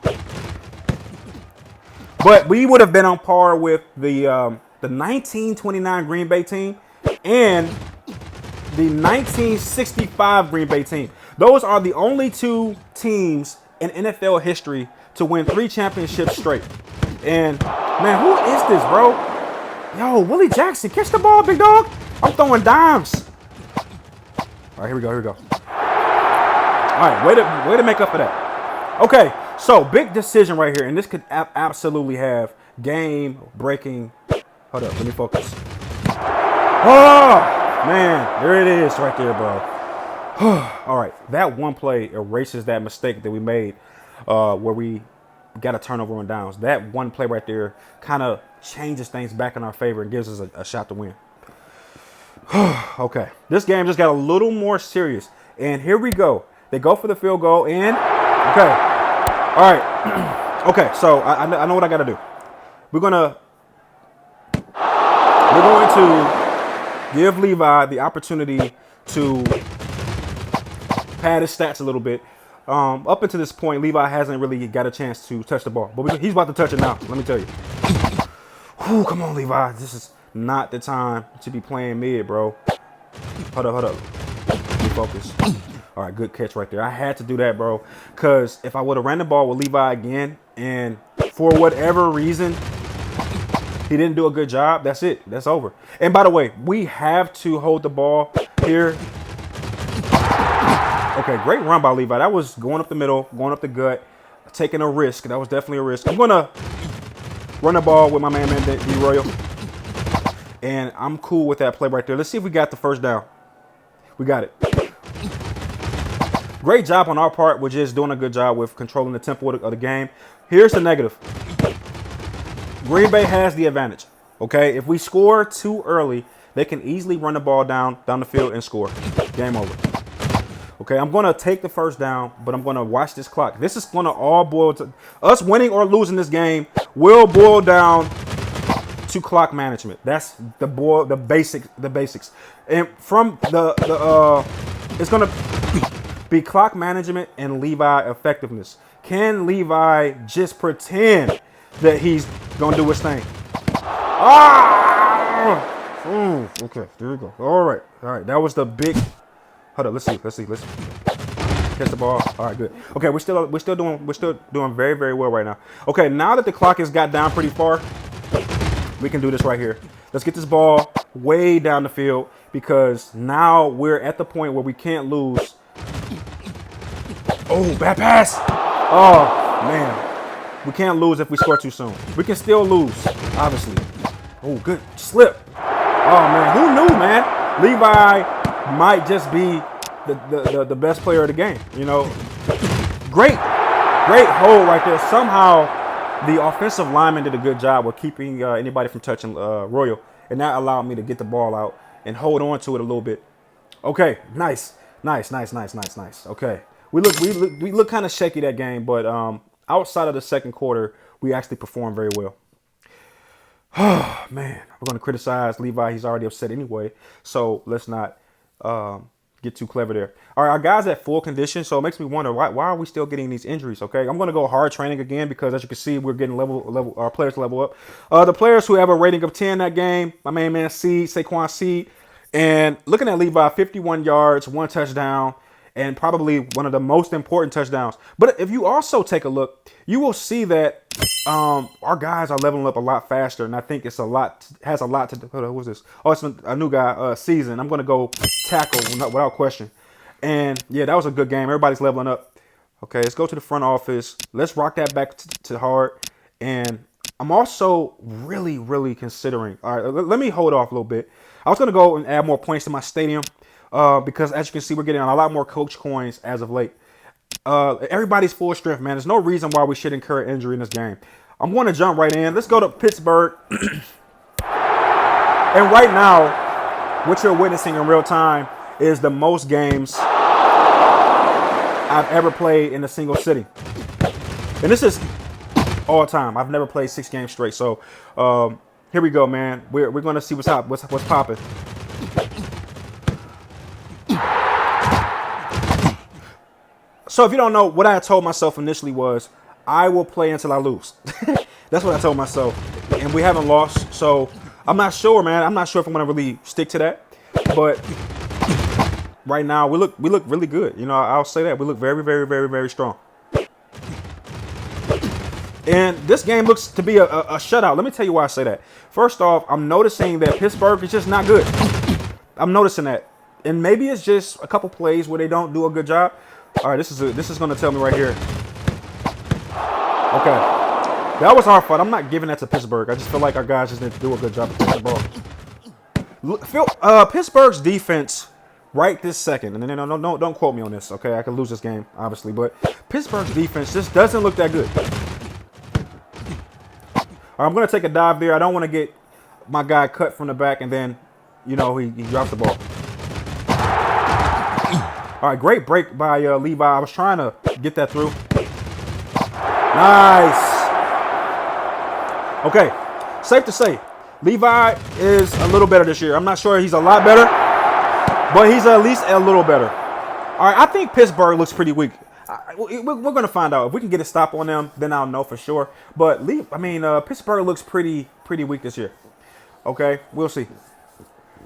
Speaker 1: But we would have been on par with the 1929 Green Bay team and the 1965 Green Bay team. Those are the only 2 teams in NFL history to win 3 championships straight. And man, who is this, bro? Yo, Willie Jackson, catch the ball, big dog. I'm throwing dimes. All right, here we go. All right, way to make up for that. Okay, so big decision right here, and this could absolutely have game-breaking. Hold up, let me focus. Oh, man, there it is right there, bro. All right, that one play erases that mistake that we made where we got a turnover on downs. That one play right there kind of changes things back in our favor and gives us a shot to win. Okay, this game just got a little more serious, and here we go. They go for the field goal, and okay, all right, okay. So I know what I got to do. We're going to give Levi the opportunity to pad his stats a little bit. Up until this point, Levi hasn't really got a chance to touch the ball, but he's about to touch it now. Let me tell you. Whew, come on, Levi. This is not the time to be playing mid, bro. Hold up. Let me focus. All right, good catch right there. I had to do that, bro, because if I would have ran the ball with Levi again and for whatever reason he didn't do a good job, that's it. That's over. And by the way, we have to hold the ball here. Okay, great run by Levi. That was going up the middle, going up the gut, taking a risk. That was definitely a risk. I'm going to run the ball with my man D-Royal. And I'm cool with that play right there. Let's see if we got the first down. We got it. Great job on our part. We're just doing a good job with controlling the tempo of the game. Here's the negative. Green Bay has the advantage. Okay, if we score too early, they can easily run the ball down the field and score. Game over. Okay, I'm going to take the first down, but I'm going to watch this clock. This is going to all boil to us winning or losing this game will boil down to clock management. That's the basics. And from it's going to be clock management and Levi effectiveness. Can Levi just pretend that he's going to do his thing? Okay, there we go. All right. That was the big. Hold up. Let's see. Catch the ball. All right, good. Okay, we're still doing very, very well right now. Okay, now that the clock has got down pretty far, we can do this right here. Let's get this ball way down the field because now we're at the point where we can't lose. Oh, bad pass. Oh, man. We can't lose if we score too soon. We can still lose, obviously. Oh, good slip. Oh, man. Who knew, man? Levi might just be the best player of the game, you know. Great Great hold right there. Somehow the offensive lineman did a good job with keeping anybody from touching Royal, and that allowed me to get the ball out and hold on to it a little bit. Okay, nice. Okay, we look kind of shaky that game, but outside of the second quarter, we actually performed very well. Oh man, we're gonna criticize Levi. He's already upset anyway, so let's not get too clever there. All right, our guys at full condition, so it makes me wonder why are we still getting these injuries? Okay, I'm gonna go hard training again because as you can see, we're getting our players level up. The players who have a rating of 10 that game, my main man Saquon Seed, and looking at Levi, 51 yards, 1 touchdown, and probably one of the most important touchdowns. But if you also take a look, you will see that our guys are leveling up a lot faster, and I think it's has a lot to do. Hold on, who's this? Oh, it's a new guy, Season. I'm going to go tackle without question. And yeah, that was a good game. Everybody's leveling up. Okay, let's go to the front office. Let's rock that back to Hart. And I'm also really considering. All right, let me hold off a little bit. I was going to go and add more points to my stadium because as you can see, we're getting a lot more coach coins as of late. Everybody's full strength, man. There's no reason why we should incur injury in this game. I'm going to jump right in. Let's go to Pittsburgh. And right now, what you're witnessing in real time is the most games I've ever played in a single city. And this is all time. I've never played 6 games straight. So here we go, man. We're going to see what's popping. So if you don't know, what I told myself initially was I will play until I lose. That's what I told myself. And we haven't lost. So I'm not sure, man. I'm not sure if I'm going to really stick to that. But right now, we look really good. You know, I'll say that. We look very strong. And this game looks to be a shutout. Let me tell you why I say that. First off, I'm noticing that Pittsburgh is just not good. I'm noticing that. And maybe it's just a couple plays where they don't do a good job. All right, this is going to tell me right here. Okay, that was our fault. I'm not giving that to Pittsburgh. I just feel like our guys just didn't do a good job of playing the ball. Pittsburgh's defense right this second, and then don't quote me on this, okay? I could lose this game, obviously, but Pittsburgh's defense just doesn't look that good. All right, I'm going to take a dive there. I don't want to get my guy cut from the back, and then, you know, he drops the ball. All right, great break by Levi. I was trying to get that through. Nice. Okay, safe to say, Levi is a little better this year. I'm not sure he's a lot better, but he's at least a little better. All right, I think Pittsburgh looks pretty weak. We're going to find out. If we can get a stop on them, then I'll know for sure. But, Pittsburgh looks pretty weak this year. Okay, we'll see.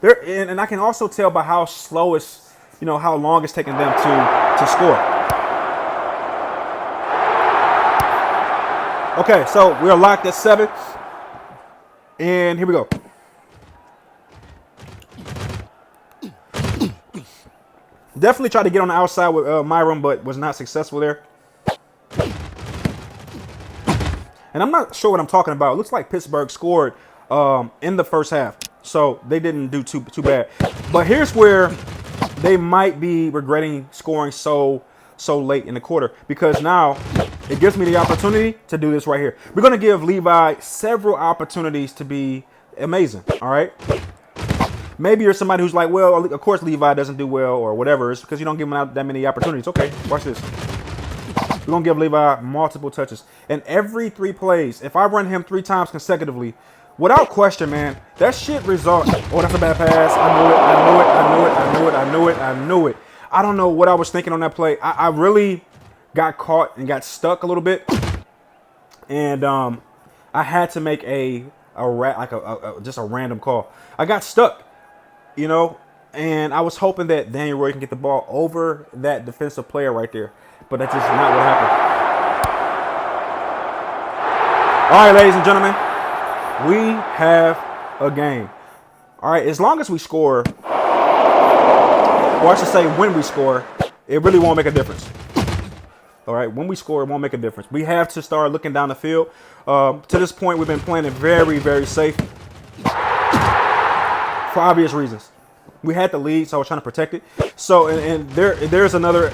Speaker 1: And I can also tell by how slow it's, you know, how long it's taking them to score. Okay, so we're locked at 7. And here we go. Definitely tried to get on the outside with Myron, but was not successful there. And I'm not sure what I'm talking about. It looks like Pittsburgh scored in the first half. So they didn't do too bad. But here's where they might be regretting scoring so late in the quarter, because now it gives me the opportunity to do this right here. We're going to give Levi several opportunities to be amazing, all right? Maybe you're somebody who's like, well, of course Levi doesn't do well or whatever. It's because you don't give him out that many opportunities. Okay, watch this. We're going to give Levi multiple touches. And every 3 plays, if I run him 3 times consecutively, without question, man, that shit results. Oh, that's a bad pass. I knew it. I don't know what I was thinking on that play. I really got caught and got stuck a little bit. And I had to make just a random call. I got stuck, you know, and I was hoping that Daniel Roy can get the ball over that defensive player right there. But that's just not what happened. All right, ladies and gentlemen. We have a game. All right, as long as we score, or I should say when we score, it really won't make a difference. All right, when we score, it won't make a difference. We have to start looking down the field. To this point, we've been playing it very safe for obvious reasons. We had the lead, so I was trying to protect it. So, and there's another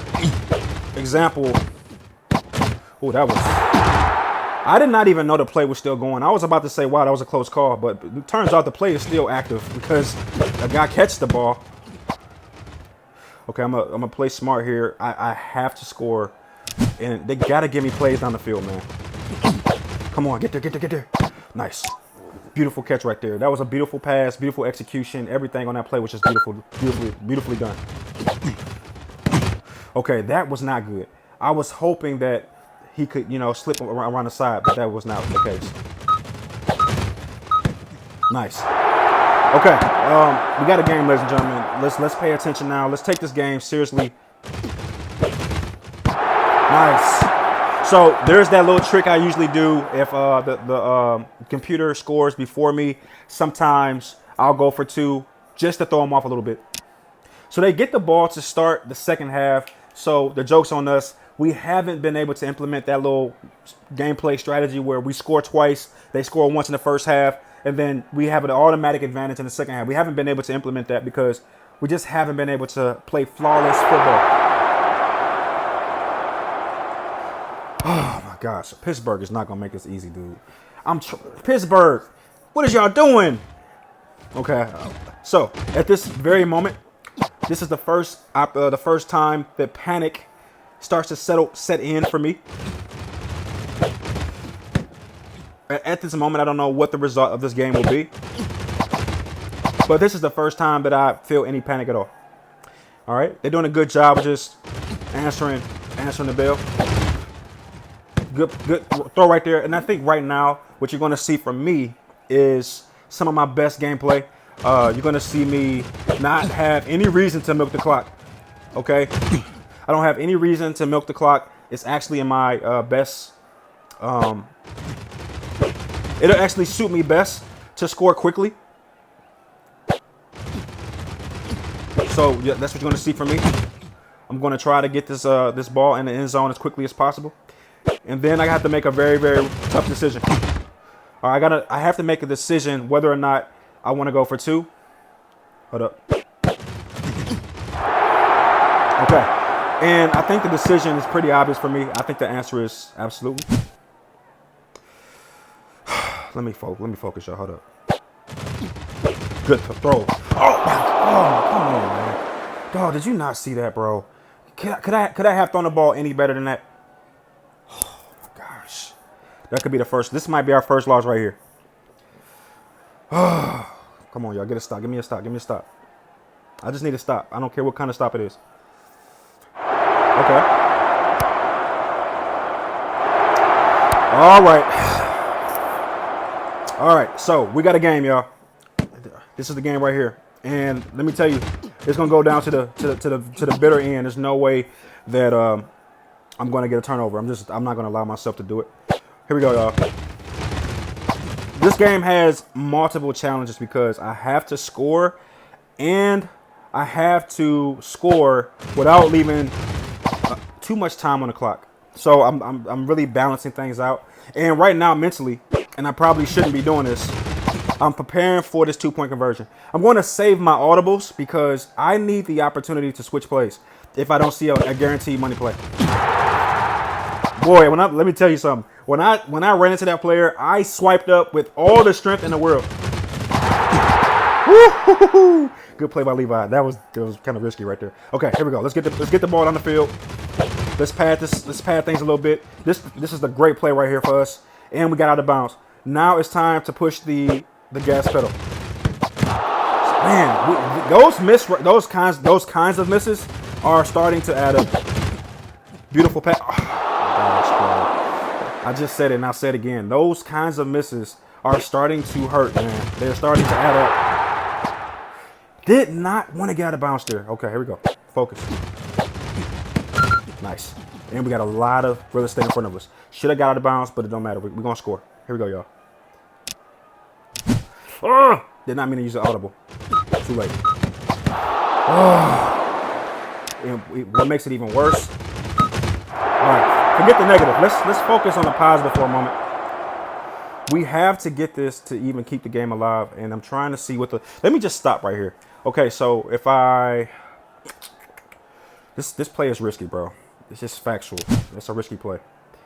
Speaker 1: example Oh, that was... I did not even know the play was still going. I was about to say, wow, that was a close call. But it turns out the play is still active because a guy catches the ball. Okay, I'm gonna play smart here. I have to score. And they got to give me plays down the field, man. Come on, get there, get there, get there. Nice. Beautiful catch right there. That was a beautiful pass, beautiful execution. Everything on that play was just beautiful, beautifully done. Okay, that was not good. I was hoping that he could, you know, slip around the side, but that was not the case. Nice. Okay, we got a game, ladies and gentlemen. Let's pay attention now. Let's take this game seriously. Nice. So there's that little trick I usually do if the computer scores before me. Sometimes I'll go for 2 just to throw them off a little bit. So they get the ball to start the second half. So the joke's on us. We haven't been able to implement that little gameplay strategy where we score twice, they score once in the first half, and then we have an automatic advantage in the second half. We haven't been able to implement that because we just haven't been able to play flawless football. Oh my gosh, Pittsburgh is not gonna make this easy, dude. Pittsburgh, what is y'all doing? Okay, so at this very moment, this is the first time that panic starts to set in for me. At this moment, I don't know what the result of this game will be, but this is the first time that I feel any panic at all. All right, they're doing a good job of just answering the bell. Good throw right there. And I think right now, what you're going to see from me is some of my best gameplay. You're going to see me not have any reason to milk the clock. Okay? I don't have any reason to milk the clock. It's actually in my best. It'll actually suit me best to score quickly. So yeah, that's what you're going to see from me. I'm going to try to get this ball in the end zone as quickly as possible. And then I have to make a very, very tough decision. All right, I have to make a decision whether or not I want to go for 2. Hold up. Okay. And I think the decision is pretty obvious for me. I think the answer is absolutely. Let me focus, y'all. Hold up. Good throw. Oh, come on, man. Dog, did you not see that, bro? Could I have thrown the ball any better than that? That could be the first. This might be our first loss right here. Come on, y'all. Get a stop. Give me a stop. Give me a stop. I just need a stop. I don't care what kind of stop it is. Okay. All right. All right. So we got a game, y'all. This is the game right here. And let me tell you, it's gonna go down to the bitter end. There's no way that I'm gonna get a turnover. I'm not gonna allow myself to do it. Here we go, y'all. This game has multiple challenges because I have to score and I have to score without leaving too much time on the clock. So I'm really balancing things out. And right now, mentally, and I probably shouldn't be doing this, I'm preparing for this 2-point conversion. I'm going to save my audibles because I need the opportunity to switch plays if I don't see a guaranteed money play. Boy, let me tell you something. When I ran into that player, I swiped up with all the strength in the world. Woo-hoo-hoo-hoo. Good play by Levi. That was kind of risky right there. Okay, here we go. Let's get the ball on the field. Let's pad things a little bit. This is a great play right here for us, and we got out of bounds. Now it's time to push the gas pedal. Man, those kinds of misses are starting to add up. Beautiful pass. I just said it and I'll say it again. Those kinds of misses are starting to hurt, man. They're starting to add up. Did not want to get out of bounds there. Okay, here we go. Focus. Nice. And we got a lot of real estate in front of us. Should have got out of bounds, but it don't matter. We're going to score. Here we go, y'all. Oh, did not mean to use an audible. Too late. Oh. And what makes it even worse? All right. Forget the negative. Let's focus on the positive for a moment. We have to get this to even keep the game alive, and I'm trying to see what the. Let me just stop right here. Okay, so if this play is risky, bro. It's just factual. It's a risky play.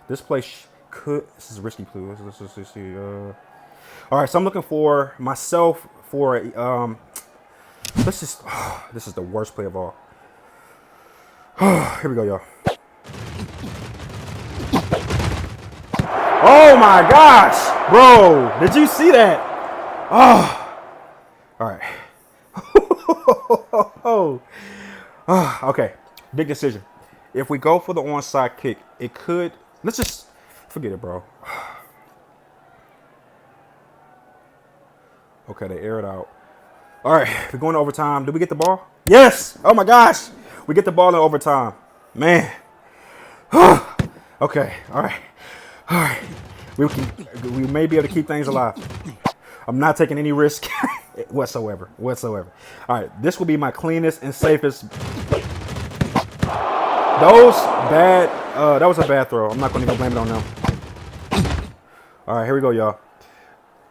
Speaker 1: This play could. This is a risky play. Let's see. All right, so I'm looking for myself for a. Let's just. This is the worst play of all. Here we go, y'all. Oh my gosh, bro! Did you see that? Oh, all right. Okay, big decision. If we go for the onside kick, it could. Let's just forget it, bro. Okay, they air it out. All right, we're going to overtime. Did we get the ball? Yes. Oh my gosh, we get the ball in overtime, man. Okay, all right. All right, we may be able to keep things alive. I'm not taking any risk whatsoever. All right, this will be my cleanest and safest. That was a bad throw. I'm not going to even blame it on them. All right, here we go, y'all.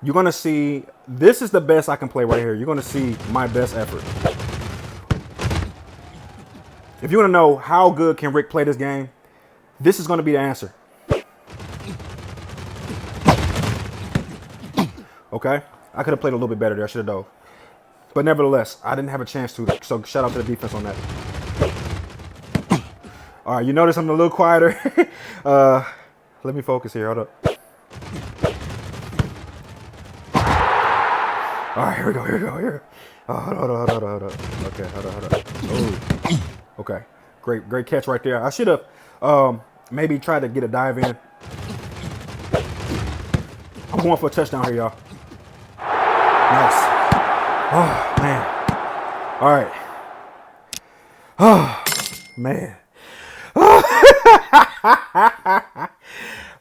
Speaker 1: You're going to see, this is the best I can play right here. You're going to see my best effort. If you want to know how good can Rick play this game, this is going to be the answer. Okay, I could have played a little bit better there. I should have dove. But nevertheless, I didn't have a chance to. So shout out to the defense on that. All right, you notice I'm a little quieter. Let me focus here. Hold up. All right, here we go. Oh, hold on. Okay, hold on. Oh. Okay, great catch right there. I should have maybe tried to get a dive in. I'm going for a touchdown here, y'all. Nice. Oh, man. All right. Oh, man.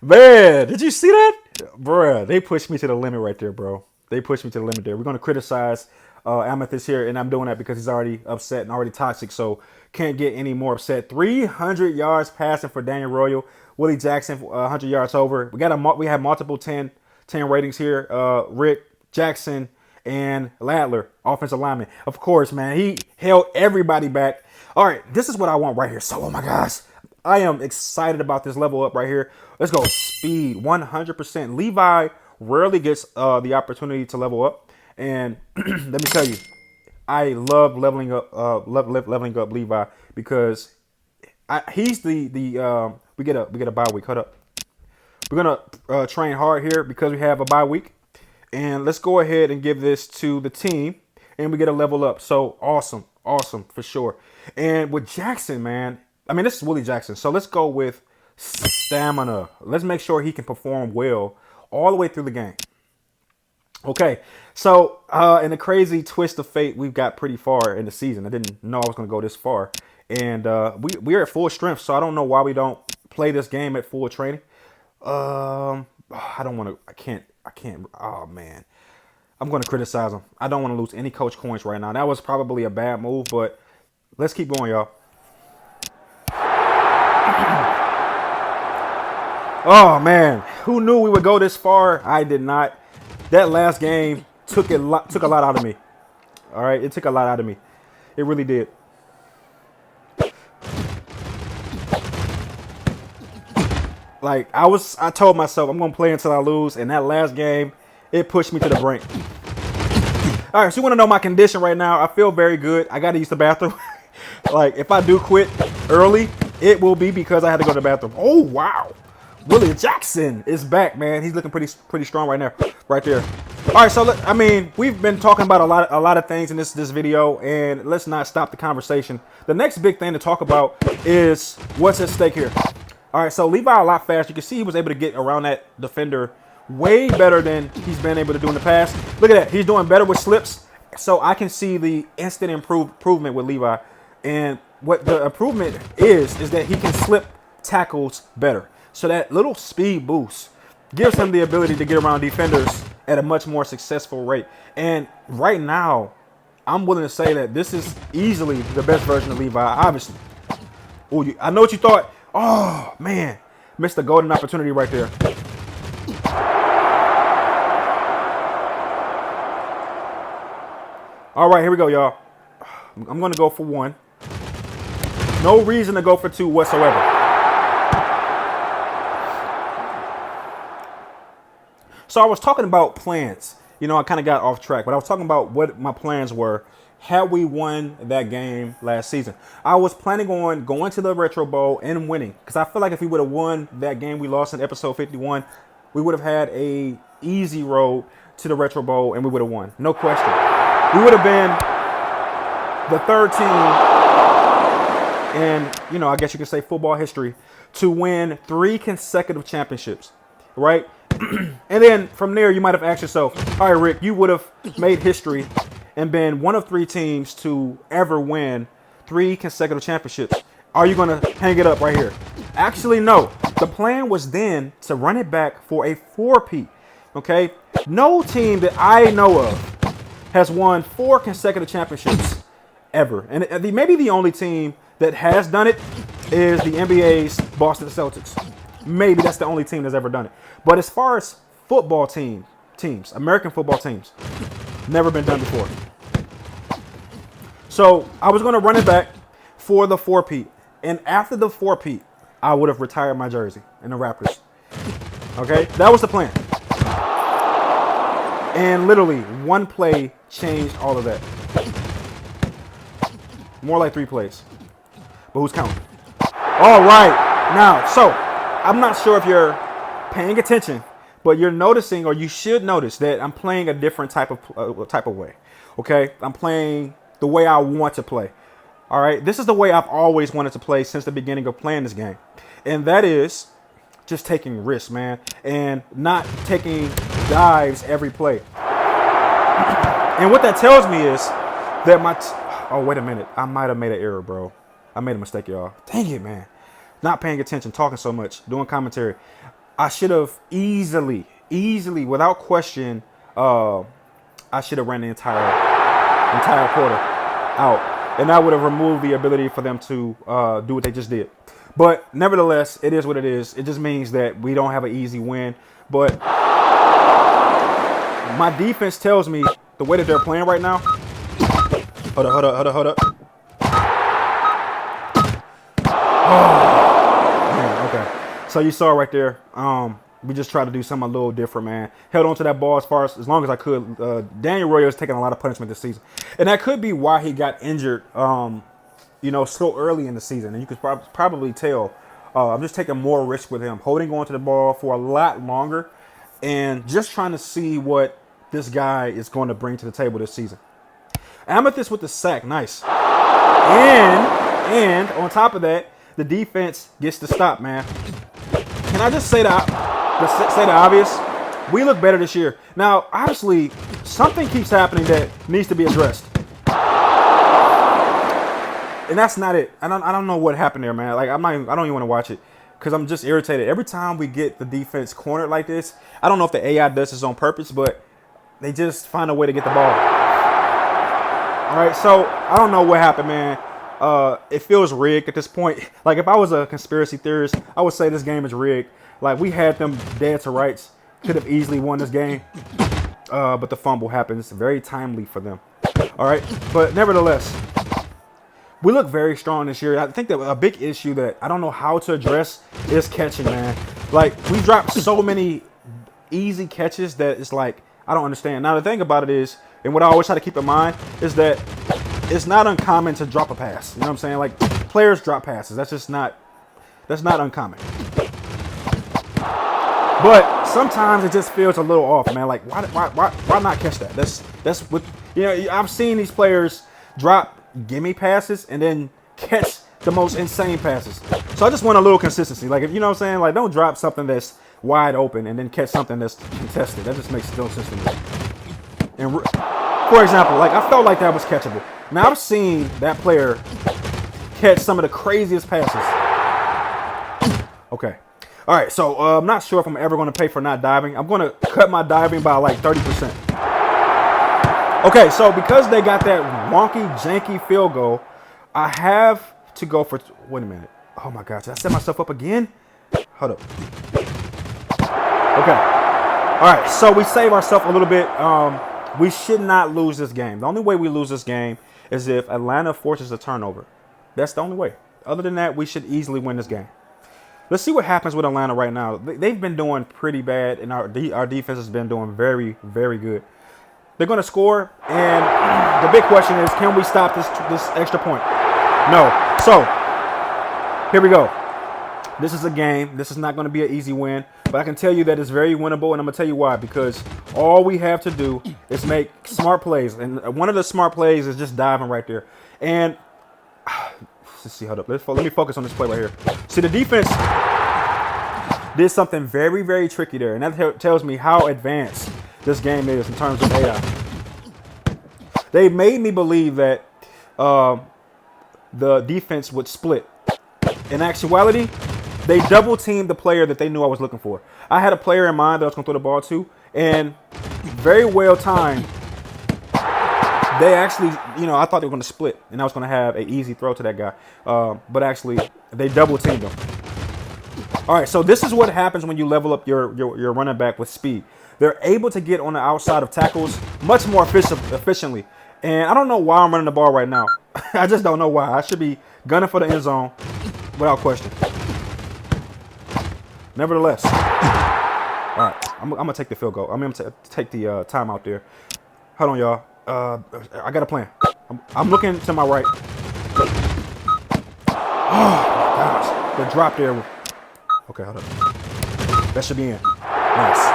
Speaker 1: Man, did you see that? Bruh, they pushed me to the limit right there, bro. They pushed me to the limit there. We're going to criticize Amethyst here, and I'm doing that because he's already upset and already toxic, so can't get any more upset. 300 yards passing for Daniel Royal. Willie Jackson, 100 yards over. We have multiple 10 ratings here. Rick, Jackson, and Ladler, offensive lineman. Of course, man, he held everybody back. All right, this is what I want right here. So, oh my gosh, I am excited about this level up right here. Let's go. Speed, 100%. Levi rarely gets the opportunity to level up. And let me tell you, I love leveling up Levi because he's we get a bye week. Hold up. We're gonna train hard here because we have a bye week, and let's go ahead and give this to the team, and we get a level up. So awesome for sure. And with Jackson, man, I mean this is Willie Jackson, so let's go with stamina. Let's make sure he can perform well all the way through the game. Okay, so in a crazy twist of fate, we've got pretty far in the season. I didn't know I was gonna go this far, and we're at full strength, so I don't know why we don't play this game at full training. I can't. Oh man, I'm going to criticize him. I don't want to lose any coach coins right now. That was probably a bad move, but let's keep going, y'all. Oh man, who knew we would go this far? I did not. That last game took a lot out of me. All right, it took a lot out of me. It really did. Like I told myself I'm gonna play until I lose, and that last game, it pushed me to the brink. All right, so you want to know my condition right now? I feel very good. I got to use the bathroom. Like if I do quit early, it will be because I had to go to the bathroom. Oh wow, Willie Jackson is back, man. He's looking pretty strong right now, right there. All right, so I mean we've been talking about a lot of things in this video, and let's not stop the conversation. The next big thing to talk about is what's at stake here. All right, so Levi a lot faster. You can see he was able to get around that defender way better than he's been able to do in the past. Look at that. He's doing better with slips. So I can see the instant improvement with Levi. And what the improvement is that he can slip tackles better. So that little speed boost gives him the ability to get around defenders at a much more successful rate. And right now, I'm willing to say that this is easily the best version of Levi, obviously. Ooh, I know what you thought. Oh, man. Missed a golden opportunity right there. All right, here we go, y'all. I'm going to go for one. No reason to go for two whatsoever. So I was talking about plans. You know, I kind of got off track, but I was talking about what my plans were had we won that game last season. I was planning on going to the Retro Bowl and winning because I feel like if we would have won that game we lost in episode 51, we would have had a easy road to the Retro Bowl and we would have won. No question. We would have been the third team in, you know, I guess you could say football history to win 3 consecutive championships, right? And then from there, you might have asked yourself, all right, Rick, you would have made history and been one of 3 teams to ever win 3 consecutive championships. Are you going to hang it up right here? Actually, no. The plan was then to run it back for a 4-peat, okay? No team that I know of has won 4 consecutive championships ever. And maybe the only team that has done it is the NBA's Boston Celtics. Maybe that's the only team that's ever done it. But as far as football teams, American football teams, never been done before. So I was going to run it back for the 4-peat. And after the 4-peat, I would have retired my jersey in the Raptors. Okay? That was the plan. And literally, one play changed all of that. More like 3 plays. But who's counting? All right. Now, so I'm not sure if you're paying attention, but you're noticing, or you should notice, that I'm playing a different type of way. Okay? I'm playing the way I want to play. All right? This is the way I've always wanted to play since the beginning of playing this game. And that is just taking risks, man, and not taking dives every play. And what that tells me is that oh, wait a minute. I might have made an error, bro. I made a mistake, y'all. Dang it, man. Not paying attention, talking so much, doing commentary. I should have easily, without question, I should have ran the entire quarter out. And that would have removed the ability for them to do what they just did. But nevertheless, it is what it is. It just means that we don't have an easy win. But my defense tells me the way that they're playing right now. Hold up. Oh, man, okay. So you saw right there. We just tried to do something a little different, man. Held on to that ball as long as I could. Daniel Royals taking a lot of punishment this season. And that could be why he got injured, so early in the season. And you could probably tell. I'm just taking more risk with him, holding on to the ball for a lot longer and just trying to see what this guy is going to bring to the table this season. Amethyst with the sack. Nice. And on top of that, the defense gets to stop, man. Can I just say that? Say the obvious, we look better this year. Now, obviously, something keeps happening that needs to be addressed. And that's not it. I don't know what happened there, man. Like, I don't even want to watch it because I'm just irritated. Every time we get the defense cornered like this, I don't know if the AI does this on purpose, but they just find a way to get the ball. All right, so I don't know what happened, man. It feels rigged at this point. Like, if I was a conspiracy theorist, I would say this game is rigged. Like, we had them dead to rights. Could have easily won this game. But the fumble happens. Very timely for them. All right. But nevertheless, we look very strong this year. I think that a big issue that I don't know how to address is catching, man. Like, we dropped so many easy catches that it's like, I don't understand. Now, the thing about it is, and what I always try to keep in mind, is that it's not uncommon to drop a pass. You know what I'm saying? Like, players drop passes. That's not uncommon. But sometimes it just feels a little off, man. Like, why not catch that? That's what, you know, I've seen these players drop gimme passes and then catch the most insane passes. So I just want a little consistency. Like, if you know what I'm saying, like, don't drop something that's wide open and then catch something that's contested. That just makes no sense to me. And for example, like, I felt like that was catchable. Now I've seen that player catch some of the craziest passes. Okay. All right, so I'm not sure if I'm ever going to pay for not diving. I'm going to cut my diving by like 30%. Okay, so because they got that wonky, janky field goal, I have to go for, wait a minute. Oh my gosh, did I set myself up again? Hold up. Okay. All right, so we save ourselves a little bit. We should not lose this game. The only way we lose this game is if Atlanta forces a turnover. That's the only way. Other than that, we should easily win this game. Let's see what happens with Atlanta right now. They've been doing pretty bad, and our defense has been doing very, very good. They're going to score, and the big question is, can we stop this extra point? No. So, here we go. This is a game. This is not going to be an easy win, but I can tell you that it's very winnable, and I'm going to tell you why. Because all we have to do is make smart plays, and one of the smart plays is just diving right there. And let's see, hold up. Let me focus on this play right here. See, the defense did something very, very tricky there, and that tells me how advanced this game is in terms of AI. They made me believe that the defense would split. In actuality, they double teamed the player that they knew I was looking for. I had a player in mind that I was going to throw the ball to, and very well timed. They actually, I thought they were going to split, and I was going to have an easy throw to that guy. But actually, they double teamed him. All right, so this is what happens when you level up your running back with speed. They're able to get on the outside of tackles much more efficiently. And I don't know why I'm running the ball right now. I just don't know why. I should be gunning for the end zone without question. Nevertheless, all right, I'm going to take the field goal. I'm going to take the timeout there. Hold on, y'all. I got a plan. I'm looking to my right. Oh, my gosh. The drop there. Okay, hold up. That should be in. Nice.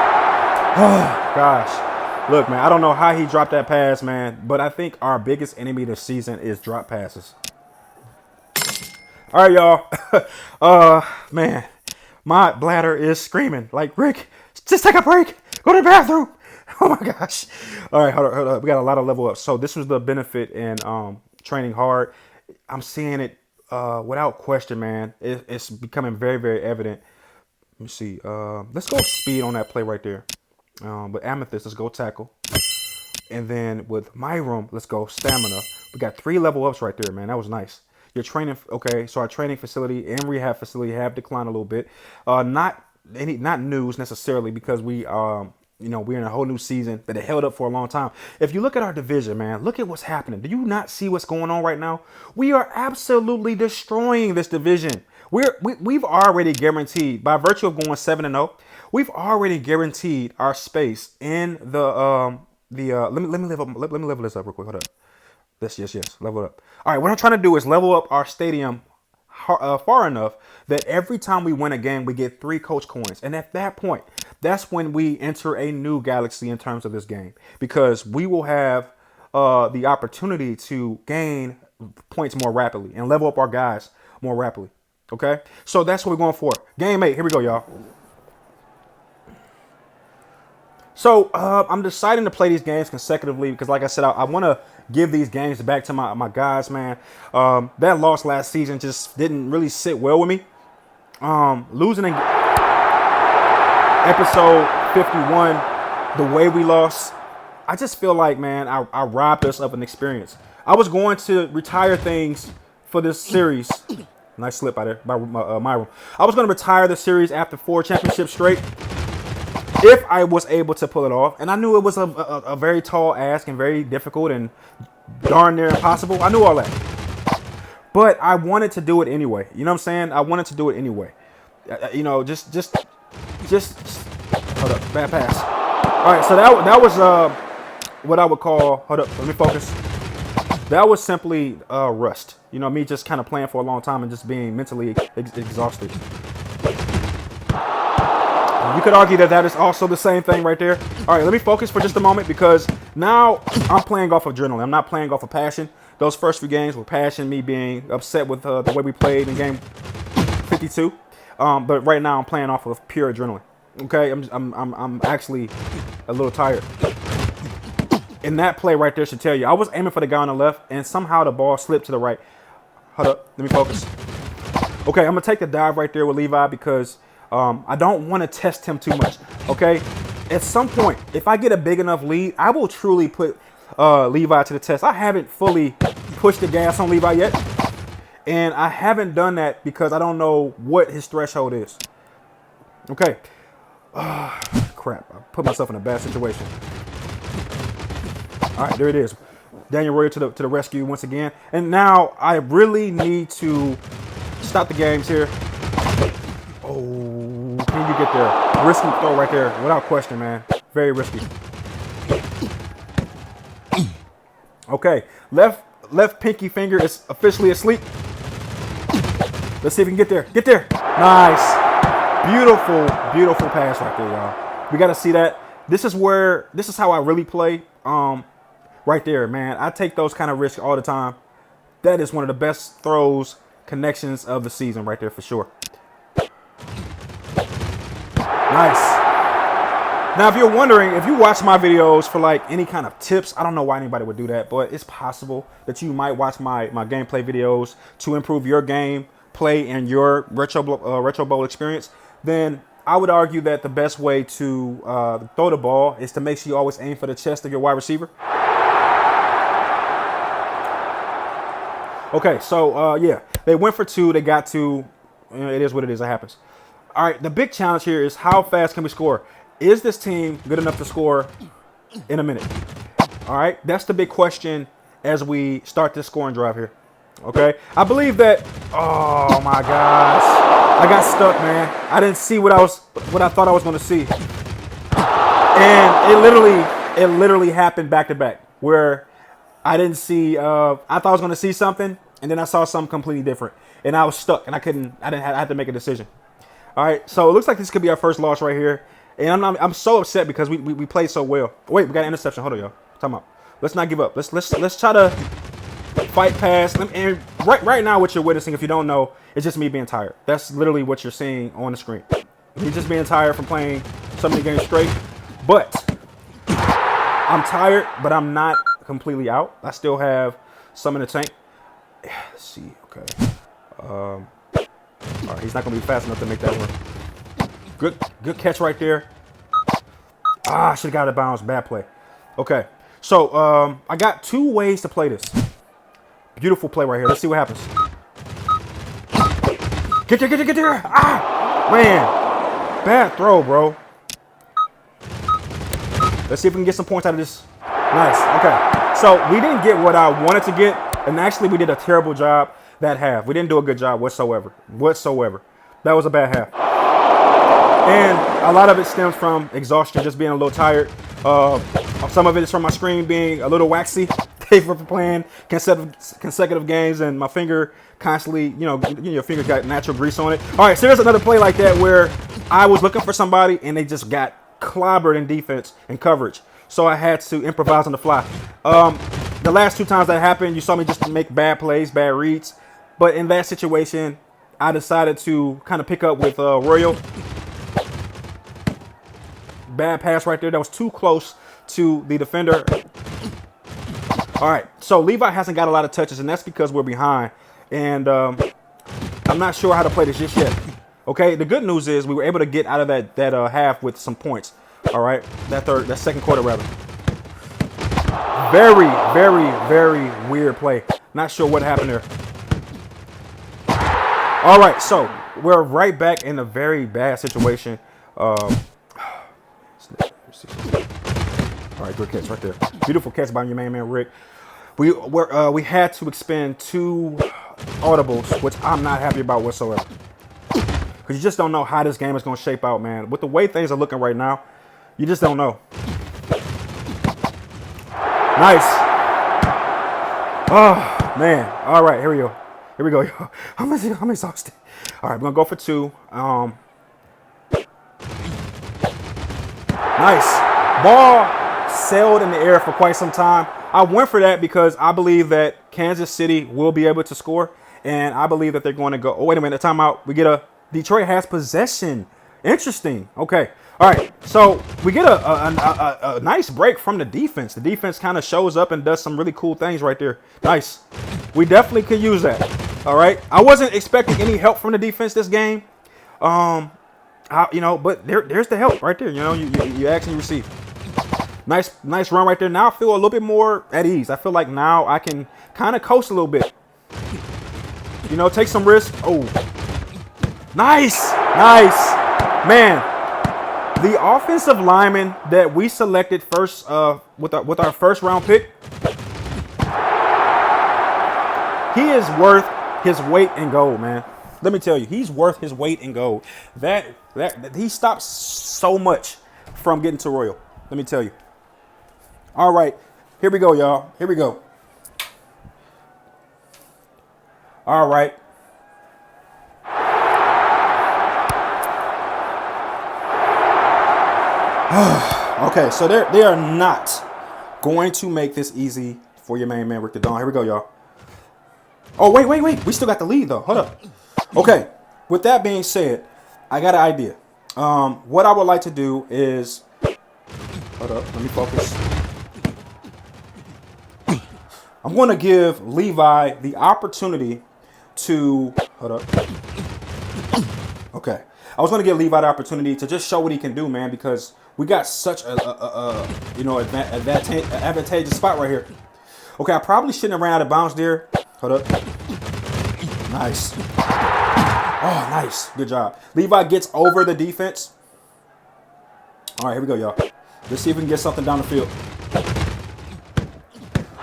Speaker 1: Oh, gosh. Look, man, I don't know how he dropped that pass, man, but I think our biggest enemy this season is drop passes. All right, y'all. Man, my bladder is screaming. Like, Rick, just take a break. Go to the bathroom. Oh, my gosh. All right, hold up. We got a lot of level ups. So this was the benefit in training hard. I'm seeing it without question, man. It's becoming very, very evident. Let me see. Let's go speed on that play right there. With Amethyst, let's go tackle. And then with Myram, let's go stamina. We got 3 level ups right there, man. That was nice. Your training, okay, so our training facility and rehab facility have declined a little bit. Not news necessarily, because we're in a whole new season that it held up for a long time. If you look at our division, man, look at what's happening. Do you not see what's going on right now? We are absolutely destroying this division. We've already guaranteed, by virtue of going 7-0, we've already guaranteed our space in the let me level this up real quick. Hold up. Yes, level it up. All right, what I'm trying to do is level up our stadium far enough that every time we win a game, we get 3 coach coins. And at that point, that's when we enter a new galaxy in terms of this game, because we will have the opportunity to gain points more rapidly and level up our guys more rapidly. Okay, so that's what we're going for. Game 8. Here we go, y'all. So I'm deciding to play these games consecutively because, like I said, I want to give these games back to my guys, man. That loss last season just didn't really sit well with me. Losing in episode 51, the way we lost, I just feel like, man, I robbed us of an experience. I was going to retire things for this series. Nice slip out there by Myram. I was going to retire the series after 4 championships straight if I was able to pull it off. And I knew it was a very tall ask and very difficult and darn near impossible. I knew all that. But I wanted to do it anyway. You know what I'm saying? I wanted to do it anyway. Just hold up. Bad pass. All right, so that was what I would call, hold up, let me focus. That was simply rust. Me just kind of playing for a long time and just being mentally exhausted. You could argue that is also the same thing right there. All right, let me focus for just a moment, because now I'm playing off of adrenaline. I'm not playing off of passion. Those first few games were passion, me being upset with the way we played in game 52. But right now I'm playing off of pure adrenaline. Okay, I'm actually a little tired. And that play right there should tell you. I was aiming for the guy on the left, and somehow the ball slipped to the right. Hold up, let me focus. Okay, I'm gonna take the dive right there with Levi because I don't want to test him too much. Okay, at some point, if I get a big enough lead, I will truly put Levi to the test. I haven't fully pushed the gas on Levi yet, and I haven't done that because I don't know what his threshold is. Okay, crap, I put myself in a bad situation. All right, there it is. Daniel Royer to the rescue once again. And now I really need to stop the games here. Oh, Oh, can you get there? Risky throw right there, without question, man. Very risky. Okay, left pinky finger is officially asleep. Let's see if we can get there. Get there. Nice. Beautiful, beautiful pass right there, y'all. We got to see that. This is how I really play. Right there, man. I take those kind of risks all the time. That is one of the best throws, connections of the season right there for sure. Nice. Now, if you're wondering, if you watch my videos for like any kind of tips, I don't know why anybody would do that, but it's possible that you might watch my gameplay videos to improve your game play and your retro bowl experience. Then I would argue that the best way to throw the ball is to make sure you always aim for the chest of your wide receiver. Okay, so yeah, they went for 2. They got 2. It is what it is. It happens. All right, the big challenge here is how fast can we score? Is this team good enough to score in a minute? All right, that's the big question as we start this scoring drive here. Okay, I believe that. Oh my gosh, I got stuck, man. I didn't see what I thought I was going to see, and it literally happened back to back where I didn't see. I thought I was going to see something, and then I saw something completely different, and I was stuck, and I had to make a decision. All right, so it looks like this could be our first loss right here, and I'm so upset because we played so well. Wait, we got an interception. Hold on, y'all. Time out. Let's not give up. Let's try to fight past. And right now, what you're witnessing, if you don't know, is just me being tired. That's literally what you're seeing on the screen. Me just being tired from playing so many games straight. But I'm tired, but I'm not completely out. I still have some in the tank. Let's see. Okay. All right, he's not gonna be fast enough to make that one. Good catch right there. I should have got out of bounds. Bad play. Okay, so I got 2 ways to play this. Beautiful play right here. Let's see what happens. Get there. Ah, man. Bad throw, bro. Let's see if we can get some points out of this. Nice. Okay, so we didn't get what I wanted to get, and actually we did a terrible job that half. We didn't do a good job whatsoever. That was a bad half. And a lot of it stems from exhaustion, just being a little tired. Some of it is from my screen being a little waxy for playing consecutive games, and my finger constantly, your finger got natural grease on it. All right, so there's another play like that where I was looking for somebody and they just got clobbered in defense and coverage. So I had to improvise on the fly. The last 2 times that happened, you saw me just make bad plays, bad reads. But in that situation, I decided to kind of pick up with Royal. Bad pass right there. That was too close to the defender. All right, so Levi hasn't got a lot of touches, and that's because we're behind. And I'm not sure how to play this just yet. Okay, the good news is we were able to get out of that half with some points. All right, that second quarter rather. Very, very, very weird play. Not sure what happened there. All right, so we're right back in a very bad situation. All right, good catch right there. Beautiful catch by your man Rick. We had to expend 2 audibles, which I'm not happy about whatsoever. Because you just don't know how this game is going to shape out, man. With the way things are looking right now, you just don't know. Nice. Oh, man. All right, here we go. Here we go. I'm exhausted. All right, we're going to go for 2. Nice. Ball sailed in the air for quite some time. I went for that because I believe that Kansas City will be able to score. And I believe that they're going to go. Oh, wait a minute. Timeout. We get a Detroit has possession. Interesting. Okay. All right. So we get a nice break from the defense. The defense kind of shows up and does some really cool things right there. Nice. We definitely could use that. All right. I wasn't expecting any help from the defense this game. But there's the help right there. You actually receive. Nice run right there. Now I feel a little bit more at ease. I feel like now I can kind of coast a little bit. Take some risk. Oh, nice. Man, the offensive lineman that we selected first with our first round pick, he is worth his weight in gold, man. Let me tell you, he's worth his weight in gold. That he stops so much from getting to Royal. Let me tell you. All right, here we go, y'all. Here we go. All right. Okay, so they are not going to make this easy for your main man, Rick the Dawn. Here we go, y'all. Oh, wait. We still got the lead, though. Hold up. Okay, with that being said, I got an idea. What I would like to do is... Hold up, let me focus. I'm going to give Levi the opportunity to... Hold up. Okay. I was going to give Levi the opportunity to just show what he can do, man, because we got such a advantageous spot right here. Okay, I probably shouldn't have ran out of bounds there. Hold up. Nice. Oh, nice. Good job. Levi gets over the defense. All right, here we go, y'all. Let's see if we can get something down the field.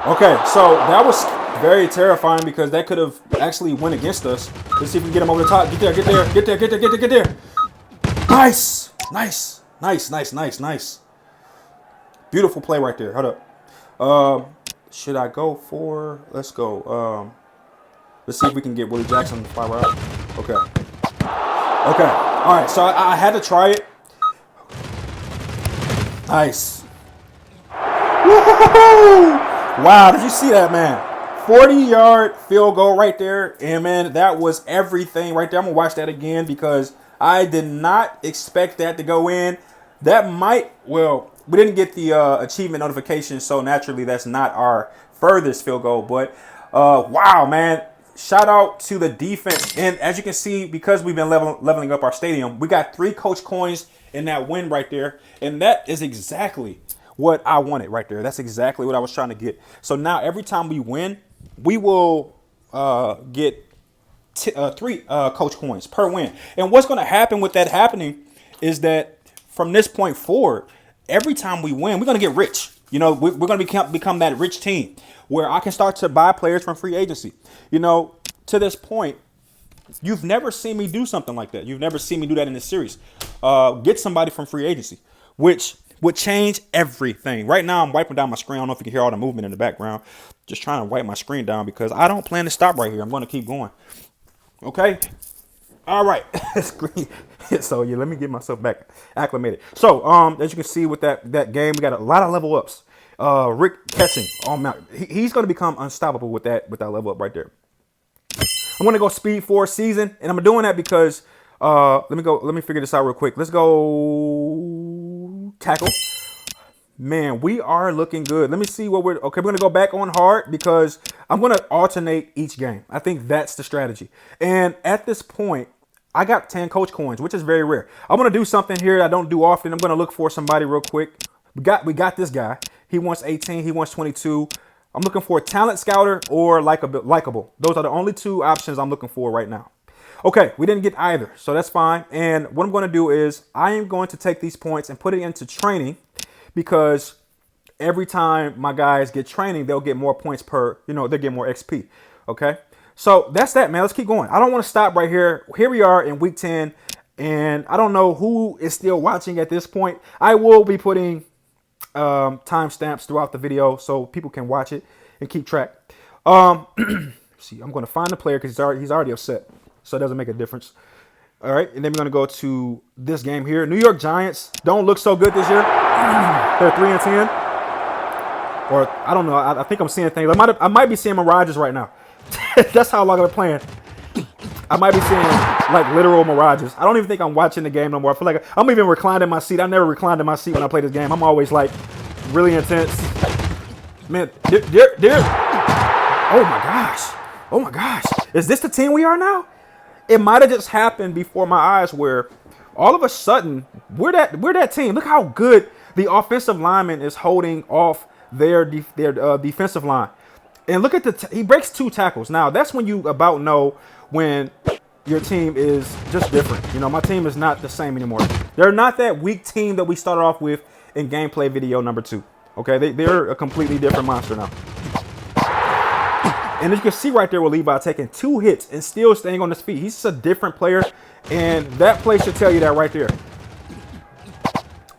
Speaker 1: Okay, so that was very terrifying because that could have actually went against us. Let's see if we can get him over the top. Get there. Nice. Beautiful play right there. Hold up. Should I go for... Let's go. Let's see if we can get Willie Jackson to fire out. Okay. All right, so I had to try it. Nice. Woo-hoo-hoo-hoo! Wow, did you see that, man? 40-yard field goal right there. And, man, that was everything right there. I'm going to watch that again because I did not expect that to go in. That might, well, we didn't get the achievement notification, so naturally that's not our furthest field goal. But, wow, man, shout out to the defense. And as you can see, because we've been leveling up our stadium, we got 3 coach coins in that win right there. And that is exactly what I wanted right there. That's exactly what I was trying to get. So now every time we win, we will get 3 coach coins per win. And what's going to happen with that happening is that from this point forward, every time we win, we're going to get rich. You know, we're going to become that rich team where I can start to buy players from free agency. You know, to this point, you've never seen me do something like that. You've never seen me do that in this series. Get somebody from free agency, which would change everything. Right now, I'm wiping down my screen. I don't know if you can hear all the movement in the background. Just trying to wipe my screen down because I don't plan to stop right here. I'm going to keep going. Okay. All right. So, yeah, let me get myself back acclimated. So, as you can see with that game, we got a lot of level ups. Rick catching. Oh, man. He's going to become unstoppable with that level up right there. I'm going to go speed 4 season, and I'm doing that because let me figure this out real quick. Let's go tackle. Man, we are looking good. Let me see what we're going to go back on hard because I'm going to alternate each game. I think that's the strategy. And at this point, I got 10 coach coins, which is very rare. I'm going to do something here that I don't do often. I'm going to look for somebody real quick. We got this guy. He wants 18. He wants 22. I'm looking for a talent scouter or likable. Those are the only 2 options I'm looking for right now. Okay, we didn't get either, so that's fine. And what I'm going to do is I am going to take these points and put it into training because every time my guys get training, they'll get more points they'll get more XP. Okay, so that's that, man. Let's keep going. I don't want to stop right here. Here we are in week 10, and I don't know who is still watching at this point. I will be putting timestamps throughout the video so people can watch it and keep track. See, I'm going to find the player because he's already upset, so it doesn't make a difference. All right, and then we're going to go to this game here. New York Giants don't look so good this year. They're 3-10. Or I don't know. I think I'm seeing things. I might be seeing mirages right now. That's how long I've been playing. I might be seeing like literal mirages. I don't even think I'm watching the game no more. I feel like I'm even reclined in my seat. I never reclined in my seat when I play this game. I'm always like really intense. Man, oh my gosh. Is this the team we are now? It might have just happened before my eyes where all of a sudden we're that team. Look how good the offensive lineman is holding off their defensive line. And look at he breaks 2 tackles. Now, that's when you about know when your team is just different. You know, my team is not the same anymore. They're not that weak team that we started off with in gameplay video number 2. Okay, they're a completely different monster now. And as you can see right there with Levi taking 2 hits and still staying on his feet. He's just a different player. And that play should tell you that right there.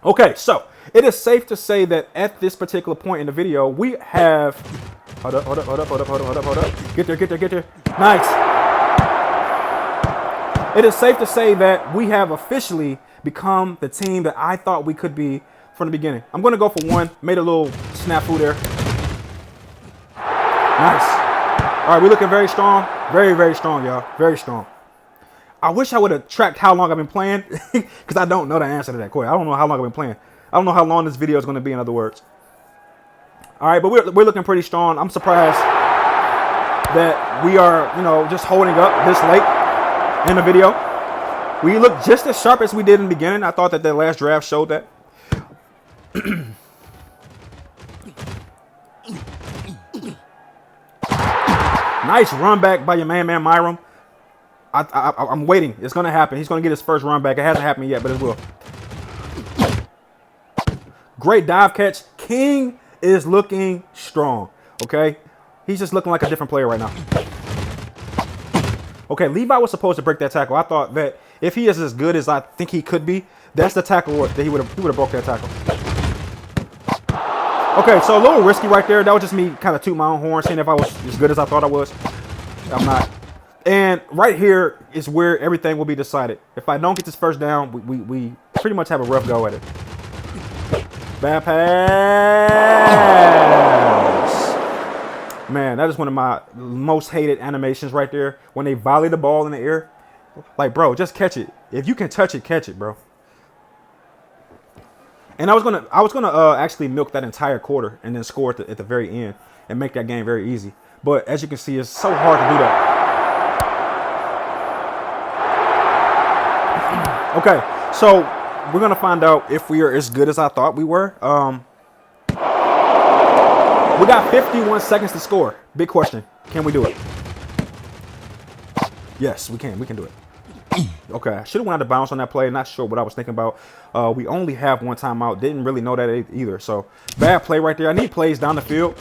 Speaker 1: Okay, so it is safe to say that at this particular point in the video, we have... Hold up. Get there. Nice. It is safe to say that we have officially become the team that I thought we could be from the beginning. I'm going to go for 1. Made a little snafu there. Nice. All right, we're looking very strong. Very strong, y'all. Very strong. I wish I would have tracked how long I've been playing because I don't know the answer to that question. I don't know how long I've been playing. I don't know how long this video is going to be, in other words. All right, but we're looking pretty strong. I'm surprised that we are, just holding up this late in the video. We look just as sharp as we did in the beginning. I thought that last draft showed that. Nice run back by your man Myram. I'm waiting. It's going to happen. He's going to get his first run back. It hasn't happened yet, but it will. Great dive catch. King is looking strong, okay? He's just looking like a different player right now. Okay, Levi was supposed to break that tackle. I thought that if he is as good as I think he could be, that's the tackle that he would have broke that tackle. Okay, so a little risky right there. That was just me kind of toot my own horn, seeing if I was as good as I thought I was. I'm not. And right here is where everything will be decided. If I don't get this first down, we pretty much have a rough go at it. Bad pass. Man, that is one of my most hated animations right there. When they volley the ball in the air. Like, bro, just catch it. If you can touch it, catch it, bro. And I was gonna actually milk that entire quarter and then score at the very end and make that game very easy. But as you can see, it's so hard to do that. Okay, so we're gonna find out if we are as good as I thought we were. We got 51 seconds to score. Big question: can we do it? Yes, we can. We can do it. Okay, I should have went out of bounds on that play. Not sure what I was thinking about. We only have 1 timeout. Didn't really know that either. So bad play right there. I need plays down the field.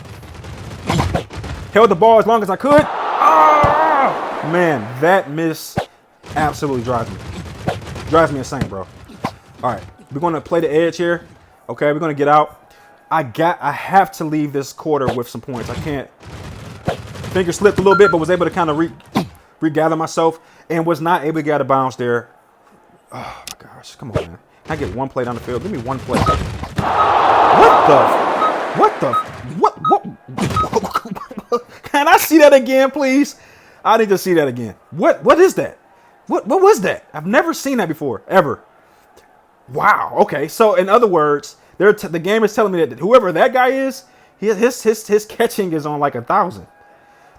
Speaker 1: Held the ball as long as I could. Oh, man, that miss absolutely drives me insane, bro. All right, we're gonna play the edge here. Okay, we're gonna get out. I have to leave this quarter with some points. I can't. Finger slipped a little bit, but was able to kind of regather myself and was not able to get out of bounds there. Oh my gosh, come on, man. Can I get 1 play down the field? Give me 1 play. What? Can I see that again, please? I need to see that again. What is that? What was that? I've never seen that before, ever. Wow. Okay. So in other words, the game is telling me that whoever that guy is, his catching is on like 1,000.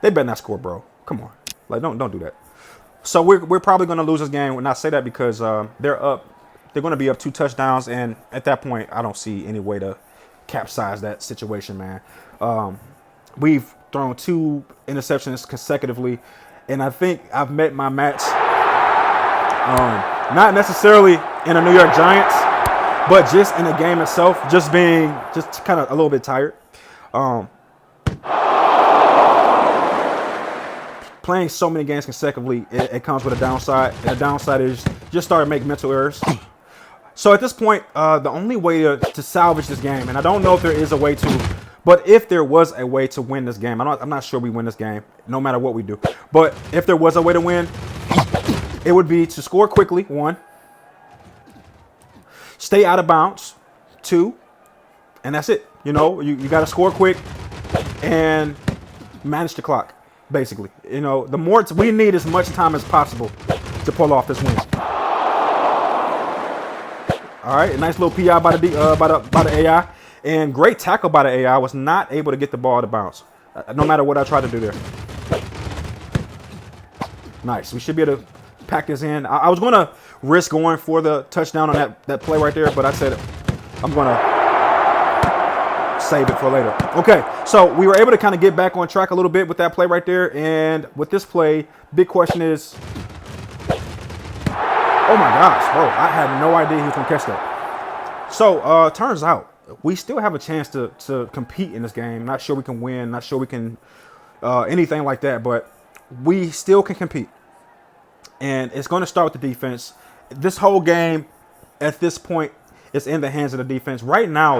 Speaker 1: They better not score, bro. Come on. Like don't do that. So we're probably going to lose this game. And I say that because they're up. They're going to be up 2 touchdowns, and at that point, I don't see any way to capsize that situation, man. We've thrown 2 interceptions consecutively, and I think I've met my match. Not necessarily in the New York Giants, but just in the game itself, just kind of a little bit tired. Playing so many games consecutively, it comes with a downside. And the downside is just start to make mental errors. So at this point, the only way to salvage this game, and I don't know if there is a way to, but if there was a way to win this game, I'm not sure we win this game, no matter what we do. But if there was a way to win, it would be to score quickly, 1, stay out of bounds, 2, and that's it. You got to score quick and manage the clock, basically. The more we need as much time as possible to pull off this win. All right, a nice little PI by the AI, and great tackle by the AI. Was not able to get the ball to bounce, no matter what I tried to do there. Nice. We should be able to pack this in. I was going to risk going for the touchdown on that play right there, but I said I'm going to save it for later. Okay, so we were able to kind of get back on track a little bit with that play right there, and with this play, big question is. Oh my gosh, bro, I had no idea he was going to catch that. So, turns out, we still have a chance to compete in this game. Not sure we can win. Not sure we can anything like that. But we still can compete. And it's going to start with the defense. This whole game, at this point, is in the hands of the defense. Right now,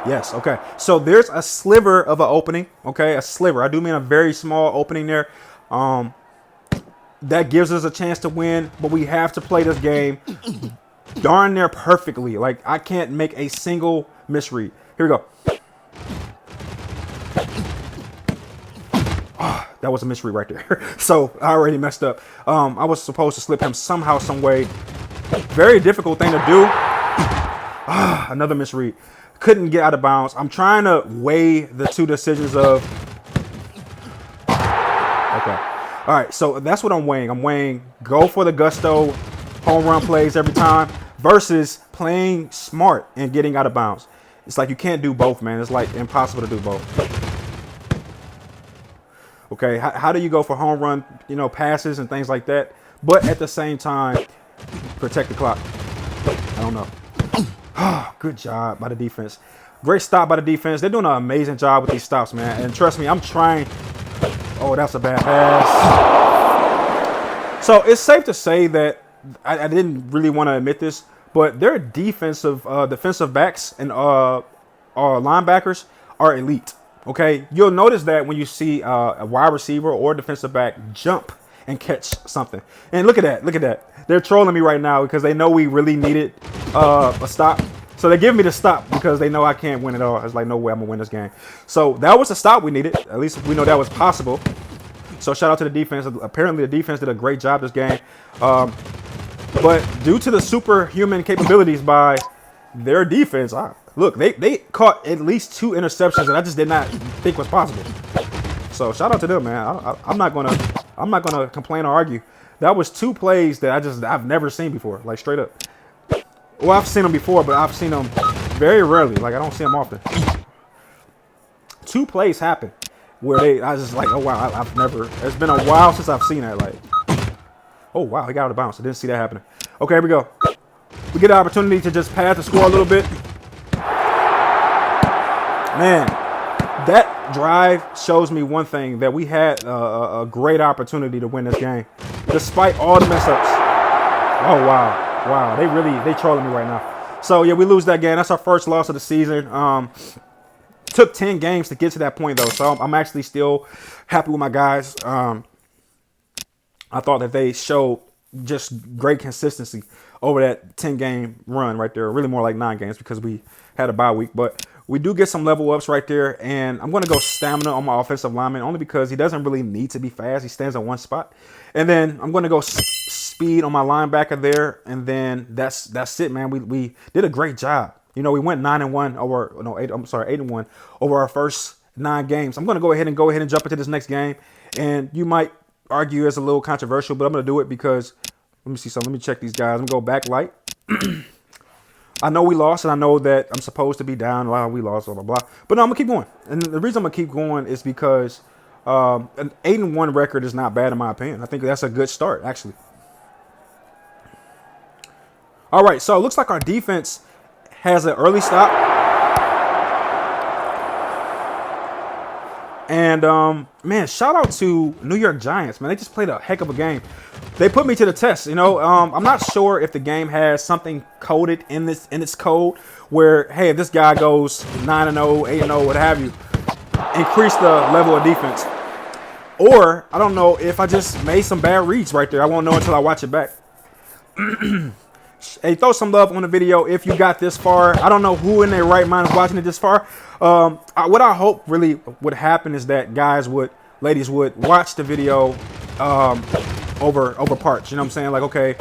Speaker 1: yes, okay. So there's a sliver of an opening, okay? A sliver. I do mean a very small opening there. That gives us a chance to win, but we have to play this game darn near perfectly. Like, I can't make a single misread. Here we go. Oh, that was a misread right there. So I already messed up. I was supposed to slip him somehow, some way. Very difficult thing to do. Another misread. Couldn't get out of bounds. I'm trying to weigh the two decisions of... Okay. All right, so that's what I'm weighing. I'm weighing go for the gusto, home run plays every time versus playing smart and getting out of bounds. It's like you can't do both, man. It's like impossible to do both. Okay, how do you go for home run, passes and things like that, but at the same time protect the clock? I don't know. Good job by the defense. Great stop by the defense. They're doing an amazing job with these stops, man. And trust me, I'm trying. Oh, that's a bad pass. So it's safe to say that I didn't really want to admit this, but their defensive backs and linebackers are elite. Okay, you'll notice that when you see a wide receiver or defensive back jump and catch something. And look at that. Look at that. They're trolling me right now because they know we really needed a stop. So they give me the stop because they know I can't win it all. It's like, no way I'm going to win this game. So that was the stop we needed. At least we know that was possible. So shout out to the defense. Apparently the defense did a great job this game. But due to the superhuman capabilities by their defense, look, they caught at least 2 interceptions that I just did not think was possible. So shout out to them, man. I'm not gonna complain or argue. That was 2 plays that I've never seen before, like straight up. Well, I've seen them before, but I've seen them very rarely. Like, I don't see them often. 2 plays happen where I was just like, oh wow, I've never. It's been a while since I've seen that. Like, oh wow, he got out of bounds. I didn't see that happening. Okay, here we go. We get an opportunity to just pad the score a little bit. Man, that drive shows me one thing, that we had a great opportunity to win this game, despite all the mess ups. Oh wow. Wow, they trolling me right now. So yeah, we lose that game. That's our first loss of the season. Took 10 games to get to that point though, so I'm actually still happy with my guys. I thought that they showed just great consistency over that 10-game run right there. Really more like 9 games because we had a bye week, but we do get some level ups right there. And I'm going to go stamina on my offensive lineman only because he doesn't really need to be fast. He stands in one spot. And then I'm going to go speed on my linebacker there. And then that's it, man. We did a great job. We went 9-1 over, no, 8-1 over our first 9 games. I'm going to go ahead and jump into this next game. And you might argue it's a little controversial, but I'm going to do it because, let me see something. Let me check these guys. I'm going to go back light. I know we lost, and I know that I'm supposed to be down. Wow, we lost, blah, blah, blah. But no, I'm going to keep going. And the reason I'm going to keep going is because an 8-1 record is not bad in my opinion. I think that's a good start, actually. All right, so it looks like our defense has an early stop. And, man, shout out to New York Giants, man. They just played a heck of a game. They put me to the test, I'm not sure if the game has something coded in its code where, hey, if this guy goes 9-0, 8-0, what have you, increase the level of defense. Or, I don't know if I just made some bad reads right there. I won't know until I watch it back. Hey, throw some love on the video if you got this far. I don't know who in their right mind is watching it this far. What I hope really would happen is that ladies would watch the video over parts. You know what I'm saying? Like, okay,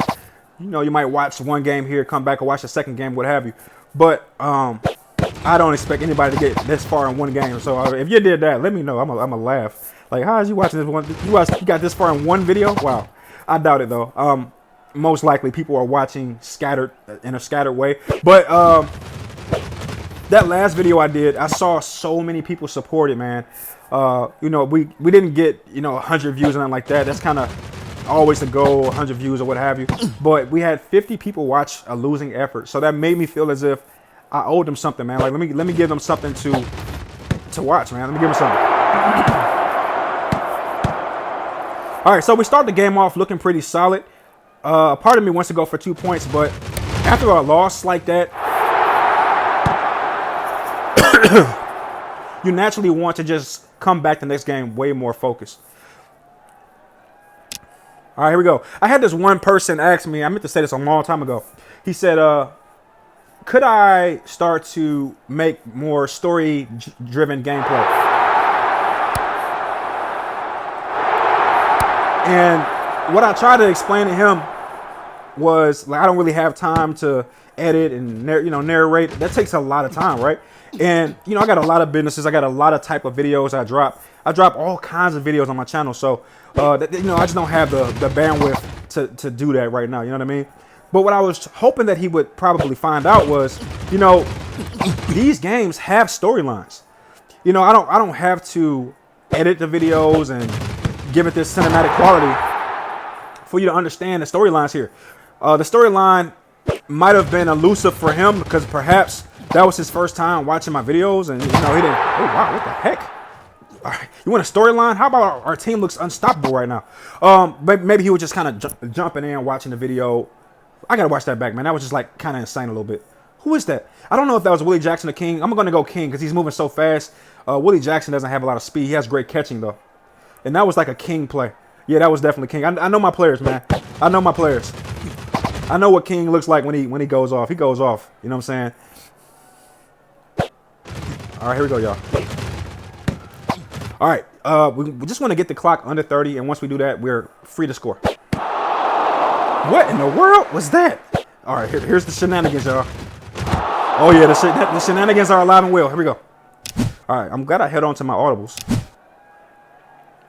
Speaker 1: you might watch one game here, come back and watch the second game, what have you. But I don't expect anybody to get this far in one game. So if you did that, let me know. I'm a laugh. Like, how is you watching this one? You got this far in one video? Wow. I doubt it though. Most likely people are watching in a scattered way. But that last video I did, I saw so many people support it, man. We didn't get 100 views or nothing like that. That's kind of always the goal, 100 views or what have you. But we had 50 people watch a losing effort, so that made me feel as if I owed them something, man. Like, let me give them something to to watch, man. Let me give him something. All right, so we start the game off looking pretty solid. Part of me wants to go for 2 points, but after a loss like that, you naturally want to just come back the next game way more focused. All right, here we go. I had this one person ask me, I meant to say this a long time ago. He said, could I start to make more story-driven gameplay? And what I tried to explain to him was, like, I don't really have time to edit and narrate. That takes a lot of time, right? And I got a lot of businesses. I got a lot of type of videos I drop. I drop all kinds of videos on my channel, so I just don't have the bandwidth to do that right now. You know what I mean? But what I was hoping that he would probably find out was, these games have storylines. I don't have to edit the videos and give it this cinematic quality for you to understand the storylines here. The storyline might have been elusive for him because perhaps that was his first time watching my videos, and he didn't. Oh wow, what the heck? All right, you want a storyline? How about our team looks unstoppable right now? Maybe he was just kind of jumping in, watching the video. I gotta watch that back, man. That was just like kind of insane a little bit. Who is that? I don't know if that was Willie Jackson or King. I'm gonna go King because he's moving so fast. Willie Jackson doesn't have a lot of speed. He has great catching though, and that was like a King play. Yeah, that was definitely King. I know my players, man. I know my players. I know what King looks like when he goes off. He goes off. You know what I'm saying? All right, here we go, y'all. All right, we just want to get the clock under 30, and once we do that, we're free to score. What in the world was that? All right, here's the shenanigans, y'all. Oh yeah, the shenanigans are alive and well. Here we go. All right, I'm glad I held on to my audibles.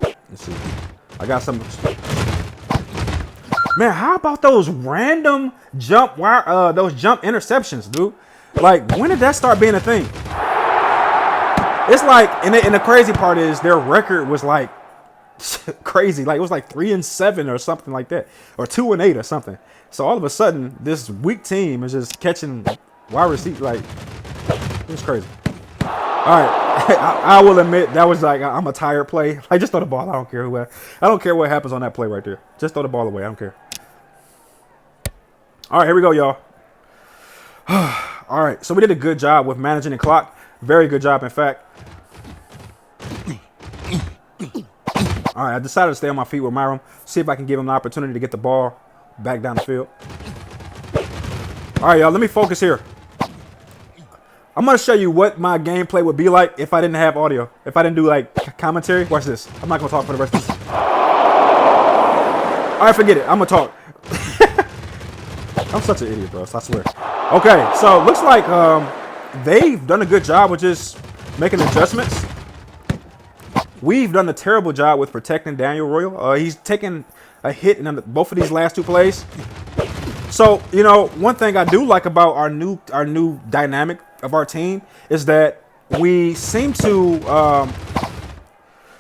Speaker 1: Let's see. I got some. Man, how about those random jump interceptions, dude? Like, when did that start being a thing? It's like, and the crazy part is their record was like crazy. Like, it was like 3-7 or something like that, or 2-8 or something. So all of a sudden, this weak team is just catching wide receiver. Like, it was crazy. All right, I will admit that was like, I'm a tired play. Like, just throw the ball. I don't care I don't care what happens on that play right there. Just throw the ball away. I don't care. All right, here we go, y'all. All right, so we did a good job with managing the clock. Very good job, in fact. All right, I decided to stay on my feet with Myron. See if I can give him the opportunity to get the ball back down the field. All right, y'all, let me focus here. I'm going to show you what my gameplay would be like if I didn't have audio. If I didn't do, like, commentary. Watch this. I'm not going to talk for the rest of this. All right, forget it. I'm going to talk. I'm such an idiot, bro. I swear. Okay, so looks like they've done a good job with just making adjustments. We've done a terrible job with protecting Daniel Royal. He's taken a hit in both of these last two plays. So, one thing I do like about our new dynamic of our team is that we seem to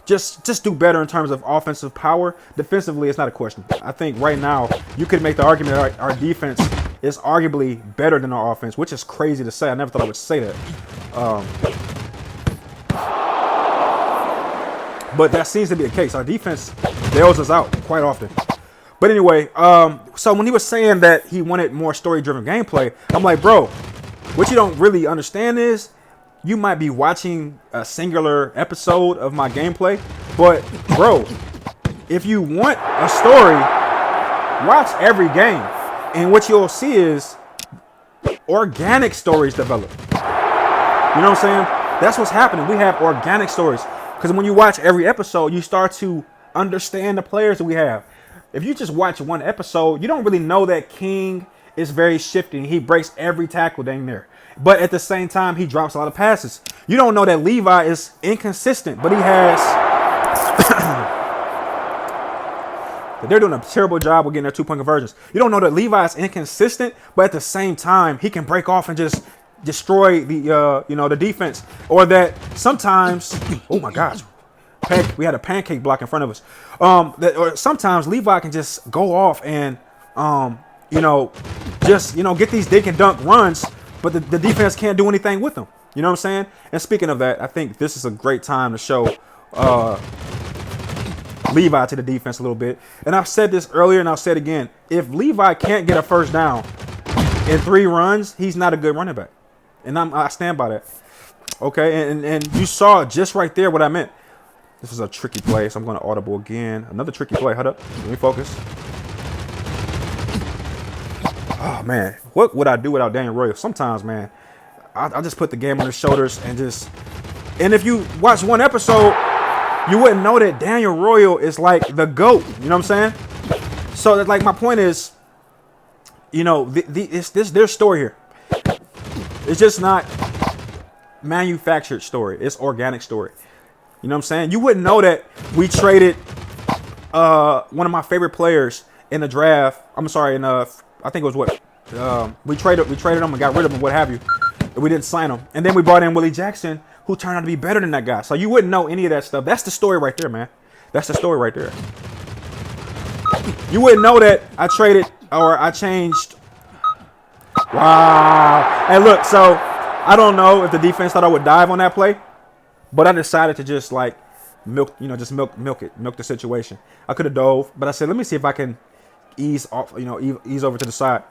Speaker 1: just do better in terms of offensive power. Defensively, it's not a question. I think right now you could make the argument that our defense is arguably better than our offense, which is crazy to say. I never thought I would say that. But that seems to be the case. Our defense bails us out quite often. But anyway, so when he was saying that he wanted more story-driven gameplay, I'm like, bro, what you don't really understand is you might be watching a singular episode of my gameplay, but bro, if you want a story, watch every game. And what you'll see is organic stories develop. You know what I'm saying? That's what's happening. We have organic stories. Because when you watch every episode, you start to understand the players that we have. If you just watch one episode, you don't really know that King is very shifting. He breaks every tackle dang there. But at the same time, he drops a lot of passes. You don't know that Levi is inconsistent, but he has... They're doing a terrible job with getting their two-point conversions. You don't know that Levi is inconsistent, but at the same time, he can break off and just destroy the the defense. Or that sometimes, oh my gosh, we had a pancake block in front of us. Or sometimes Levi can just go off and get these dink and dunk runs, but the defense can't do anything with them. You know what I'm saying? And speaking of that, I think this is a great time to show Levi to the defense a little bit. And I've said this earlier and I'll say it again. If Levi can't get a first down in 3 runs, he's not a good running back. And I stand by that. Okay, and you saw just right there what I meant. This is a tricky play, so I'm going to audible again. Another tricky play. Hold up. Let me focus. Oh, man. What would I do without Daniel Royal? Sometimes, man, I just put the game on his shoulders and just... And if you watch one episode, you wouldn't know that Daniel Royal is like the GOAT. You know what I'm saying? So, like, my point is, you know, it's their story here. It's just not manufactured story. It's organic story. You know what I'm saying? You wouldn't know that we traded one of my favorite players in the draft. I'm sorry, I think it was what we traded him and got rid of him, what have you. We didn't sign him, and then we brought in Willie Jackson, who turned out to be better than that guy. So you wouldn't know any of that stuff. That's the story right there, man. That's the story right there. You wouldn't know that I traded or I changed. Wow. And look, so I don't know if the defense thought I would dive on that play, but I decided to just like milk the situation. I could have dove, but I said, let me see if I can ease off, ease over to the side.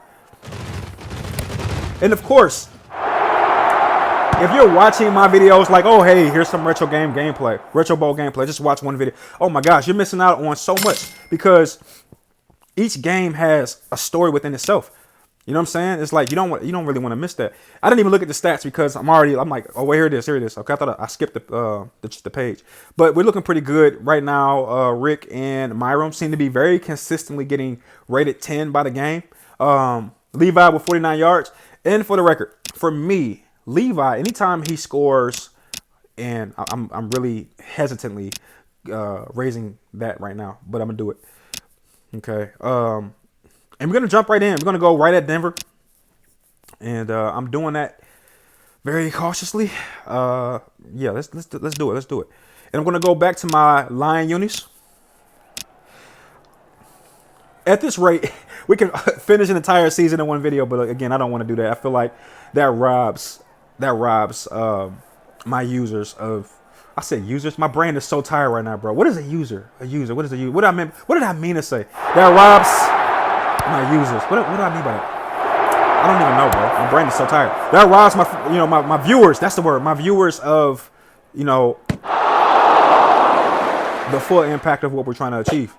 Speaker 1: And of course, if you're watching my videos like, oh, hey, here's some retro bowl gameplay, just watch one video. Oh my gosh, you're missing out on so much because each game has a story within itself. You know what I'm saying? It's like you don't really want to miss that. I didn't even look at the stats because I'm like, oh, wait, here it is. Okay, I thought I skipped the page, but we're looking pretty good right now. Rick and Myron seem to be very consistently getting rated 10 by the game. Levi with 49 yards, and for the record, for me, Levi, anytime he scores, and I'm really hesitantly raising that right now, but I'm gonna do it. Okay. And we're going to jump right in. We're going to go right at Denver. And I'm doing that very cautiously. Yeah, let's do it. Let's do it. And I'm going to go back to my line unis. At this rate, we can finish an entire season in one video. But again, I don't want to do that. I feel like that robs my users of... I said users. My brain is so tired right now, bro. What is a user? A user. What is a user? What did I mean to say? That robs... my users. What do I mean by that? I don't even know, bro. My brain is so tired. That robs my viewers. That's the word. My viewers of, the full impact of what we're trying to achieve.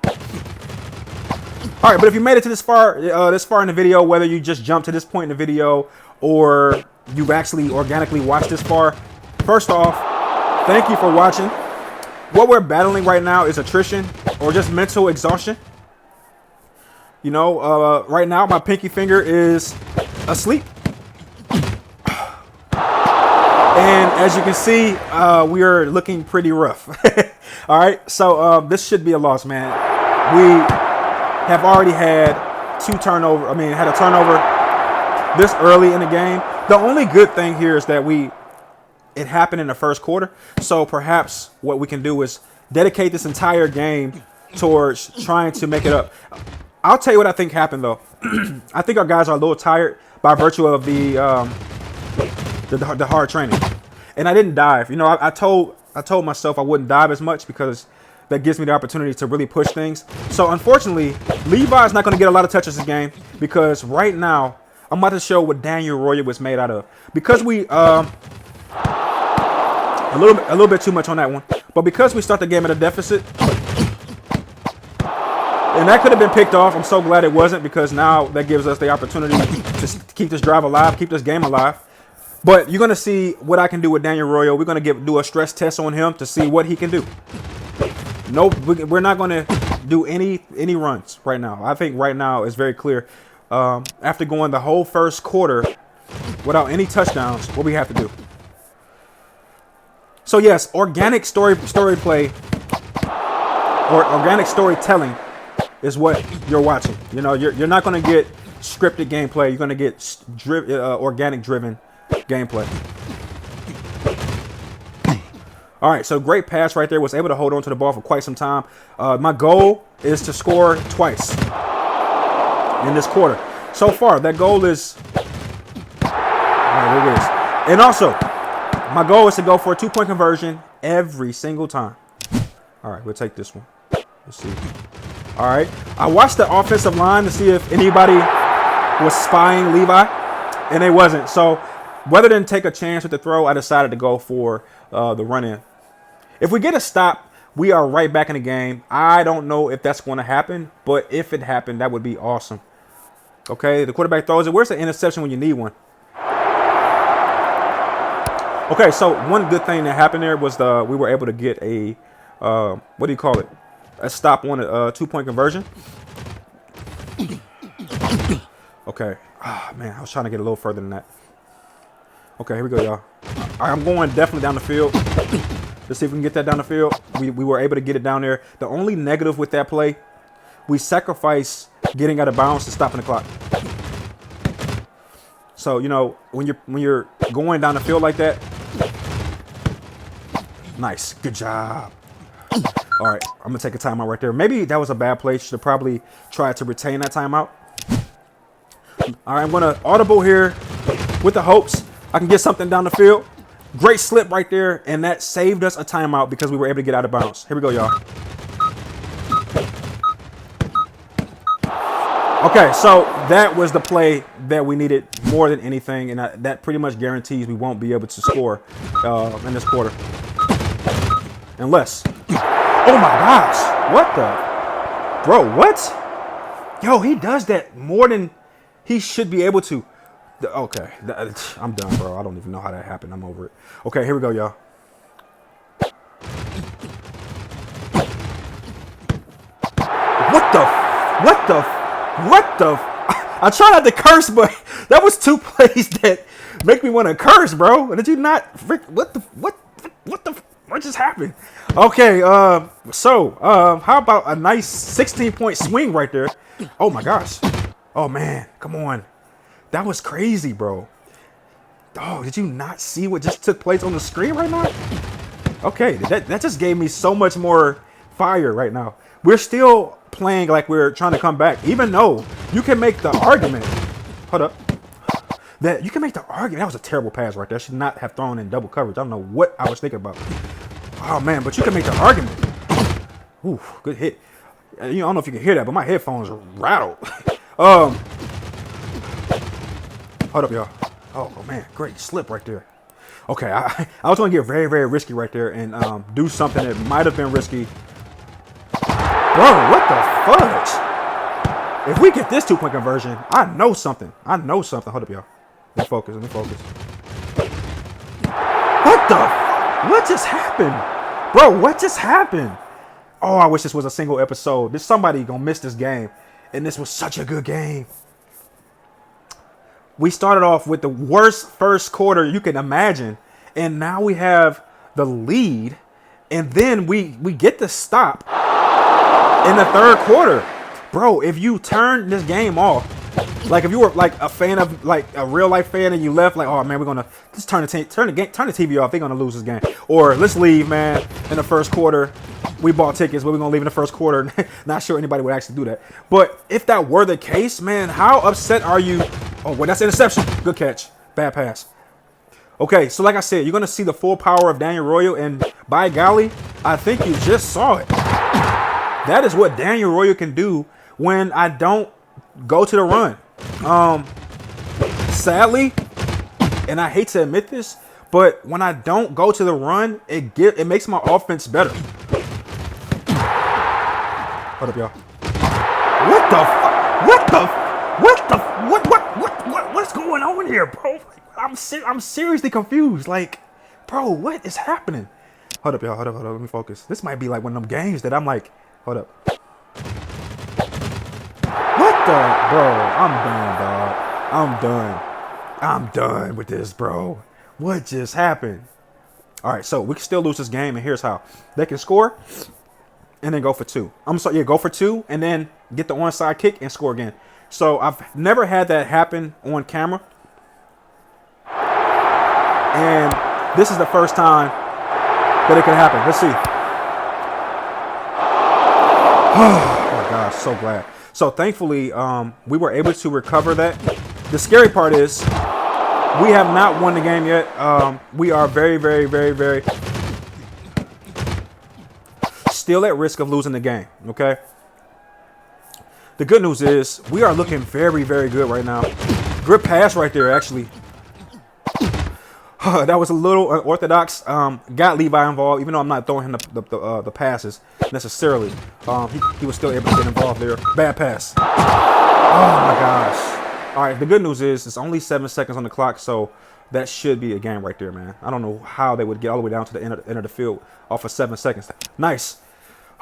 Speaker 1: All right, but if you made it to this far in the video, whether you just jumped to this point in the video or you've actually organically watched this far, first off, thank you for watching. What we're battling right now is attrition or just mental exhaustion. Right now my pinky finger is asleep. And as you can see, we are looking pretty rough. All right, so this should be a loss, man. We have already had had a turnover this early in the game. The only good thing here is that it happened in the first quarter. So perhaps what we can do is dedicate this entire game towards trying to make it up. I'll tell you what I think happened, though. I think our guys are a little tired by virtue of the hard training. And I didn't dive. I told myself I wouldn't dive as much because that gives me the opportunity to really push things. So, unfortunately, Levi's not going to get a lot of touches this game because right now I'm about to show what Daniel Royer was made out of. Because we a little bit too much on that one. But because we start the game at a deficit. And that could have been picked off. I'm so glad it wasn't because now that gives us the opportunity to keep this drive alive, keep this game alive. But you're going to see what I can do with Daniel Royal. We're going to do a stress test on him to see what he can do. Nope, we're not going to do any runs right now. I think right now it's very clear. After going the whole first quarter without any touchdowns, what we have to do. So yes, organic story play or organic storytelling is what you're watching. You're not going to get scripted gameplay. You're going to get organic driven gameplay. All right, so great pass right there. Was able to hold on to the ball for quite some time. My goal is to score twice in this quarter. So far, that goal is... All right, there it is. And also, My goal is to go for a 2-point conversion every single time. All right, we'll take this one. Let's see. All right. I watched the offensive line to see if anybody was spying Levi, and they wasn't. So rather than take a chance with the throw, I decided to go for the run-in. If we get a stop, we are right back in the game. I don't know if that's going to happen, but if it happened, that would be awesome. Okay, the quarterback throws it. Where's the interception when you need one? Okay, so one good thing that happened there was we were able to get a, what do you call it? A stop on a 2-point conversion. Okay. Ah, man, I was trying to get a little further than that. Okay, here we go, y'all. All right, I'm going definitely down the field. Let's see if we can get that down the field. We were able to get it down there. The only negative with that play, we sacrifice getting out of bounds to stopping the clock. So, you know, when you're going down the field like that. Nice. Good job. All right, I'm going to take a timeout right there. Maybe that was a bad play. Should have probably tried to retain that timeout. All right, I'm going to audible here with the hopes I can get something down the field. Great slip right there, and that saved us a timeout because we were able to get out of bounds. Here we go, y'all. Okay, so that was the play that we needed more than anything, and that pretty much guarantees we won't be able to score in this quarter. Unless... Oh, my gosh. What the... Bro, what? Yo, he does that more than he should be able to. Okay, I'm done, bro. I don't even know how that happened. I'm over it. Okay, here we go, y'all. What the? I try not to curse, but that was 2 plays that make me want to curse, bro. Did you not? What just happened? Okay, how about a nice 16-point swing right there? Oh my gosh. Oh man, come on. That was crazy, bro. Oh, did you not see what just took place on the screen right now? Okay, that just gave me so much more fire right now. We're still playing like we're trying to come back, even though you can make the argument. Hold up. That you can make the argument. That was a terrible pass right there. I should not have thrown in double coverage. I don't know what I was thinking about. Oh, man, but you can make the argument. Ooh, good hit. I don't know if you can hear that, but my headphones rattled. Hold up, y'all. Oh, man, great slip right there. Okay, I was going to get very, very risky right there and do something that might have been risky. Bro, what the fudge? If we get this 2-point conversion, I know something. Hold up, y'all. Let me focus. What just happened? Bro, what just happened? Oh, I wish this was a single episode. There's somebody going to miss this game. And this was such a good game. We started off with the worst first quarter you can imagine. And now we have the lead. And then we get the stop in the third quarter. Bro, if you turn this game off, like if you were like a fan of like a real life fan and you left, like, oh man, we're gonna just turn the TV off. They're gonna lose this game, or let's leave, man. In the first quarter, we bought tickets, but we're gonna leave in the first quarter. Not sure anybody would actually do that. But if that were the case, man, how upset are you? Oh, well, that's interception. Good catch. Bad pass. Okay, so like I said, you're gonna see the full power of Daniel Royal, and by golly, I think you just saw it. That is what Daniel Royal can do when I don't go to the run. Sadly, and I hate to admit this, but when I don't go to the run, it makes my offense better. Hold up, y'all. What's going on here, bro? I'm seriously confused. Like, bro, what is happening? Hold up, y'all. Hold up. Let me focus. This might be like one of them games that I'm like, hold up. What the? Bro, I'm done, dog. I'm done with this, bro. What just happened? All right, so we can still lose this game, and here's how. They can score and then go for 2. Go for 2 and then get the onside kick and score again. So I've never had that happen on camera. And this is the first time that it can happen. Let's see. Oh my gosh, so glad. So thankfully, we were able to recover that. The scary part is We have not won the game yet. We are very, very, very, very still at risk of losing the game, okay? The good news is we are looking very, very good right now. Good pass right there, actually. That was a little unorthodox. Got Levi involved, even though I'm not throwing him the passes necessarily. He was still able to get involved there. Bad pass. Oh my gosh. All right, the good news is it's only 7 seconds on the clock, so that should be a game right there, man. I don't know how they would get all the way down to the end of the field off of 7 seconds. Nice.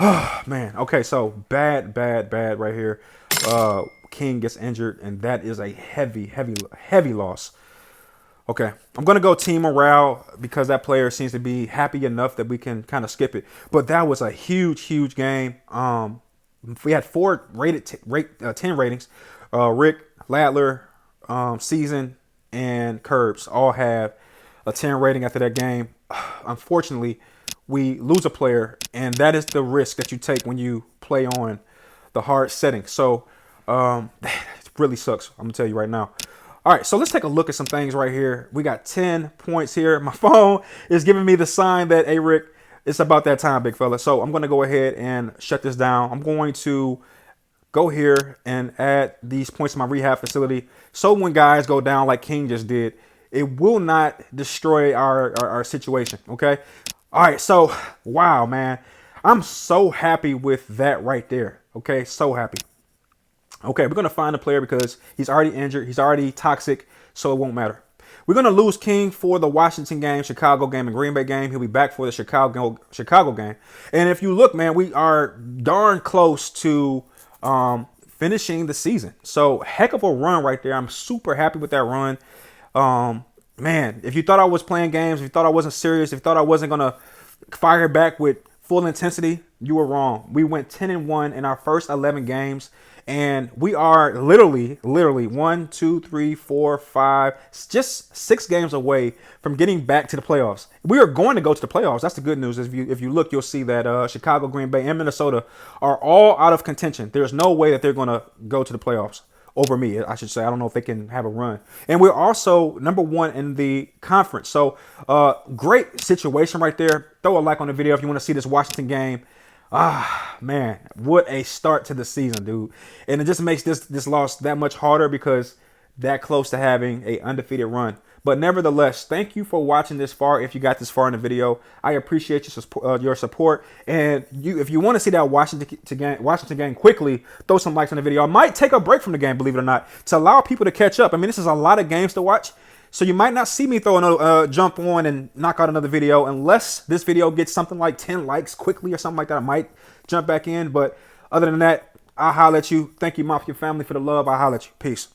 Speaker 1: Oh, man. Okay, so bad right here. King gets injured, and that is a heavy loss. Okay, I'm going to go team morale because that player seems to be happy enough that we can kind of skip it. But that was a huge game. We had 10 ratings. Rick, Ladler, Season, and Curbs all have a 10 rating after that game. Unfortunately, we lose a player, and that is the risk that you take when you play on the hard setting. So it really sucks. I'm going to tell you right now. All right, so let's take a look at some things right here. We got 10 points here. My phone is giving me the sign that, hey, Rick, it's about that time, big fella. So I'm going to go ahead and shut this down. I'm going to go here and add these points to my rehab facility. So when guys go down like King just did, it will not destroy our situation, okay? All right, so, wow, man. I'm so happy with that right there, okay? So happy. Okay, we're going to find a player because he's already injured. He's already toxic, so it won't matter. We're going to lose King for the Washington game, Chicago game, and Green Bay game. He'll be back for the Chicago game. And if you look, man, we are darn close to finishing the season. So heck of a run right there. I'm super happy with that run. Man, if you thought I was playing games, if you thought I wasn't serious, if you thought I wasn't going to fire back with full intensity, you were wrong. We went 10-1 in our first 11 games. And we are literally 1, 2, 3, 4, 5, just 6 games away from getting back to the playoffs. We are going to go to the playoffs. That's the good news. If you look, you'll see that Chicago, Green Bay, and Minnesota are all out of contention. There's no way that they're going to go to the playoffs over me, I should say. I don't know if they can have a run. And we're also #1 in the conference. So great situation right there. Throw a like on the video if you want to see this Washington game. Ah, man, what a start to the season, dude. And it just makes this loss that much harder because that close to having a undefeated run. But nevertheless, thank you for watching this far. If you got this far in the video, I appreciate your support. And if you want to see that Washington game quickly, throw some likes on the video. I might take a break from the game, believe it or not, to allow people to catch up. I mean, this is a lot of games to watch. So you might not see me throw another jump on and knock out another video unless this video gets something like 10 likes quickly or something like that. I might jump back in. But other than that, I'll holler at you. Thank you, Mafia family, for the love. I'll holler at you. Peace.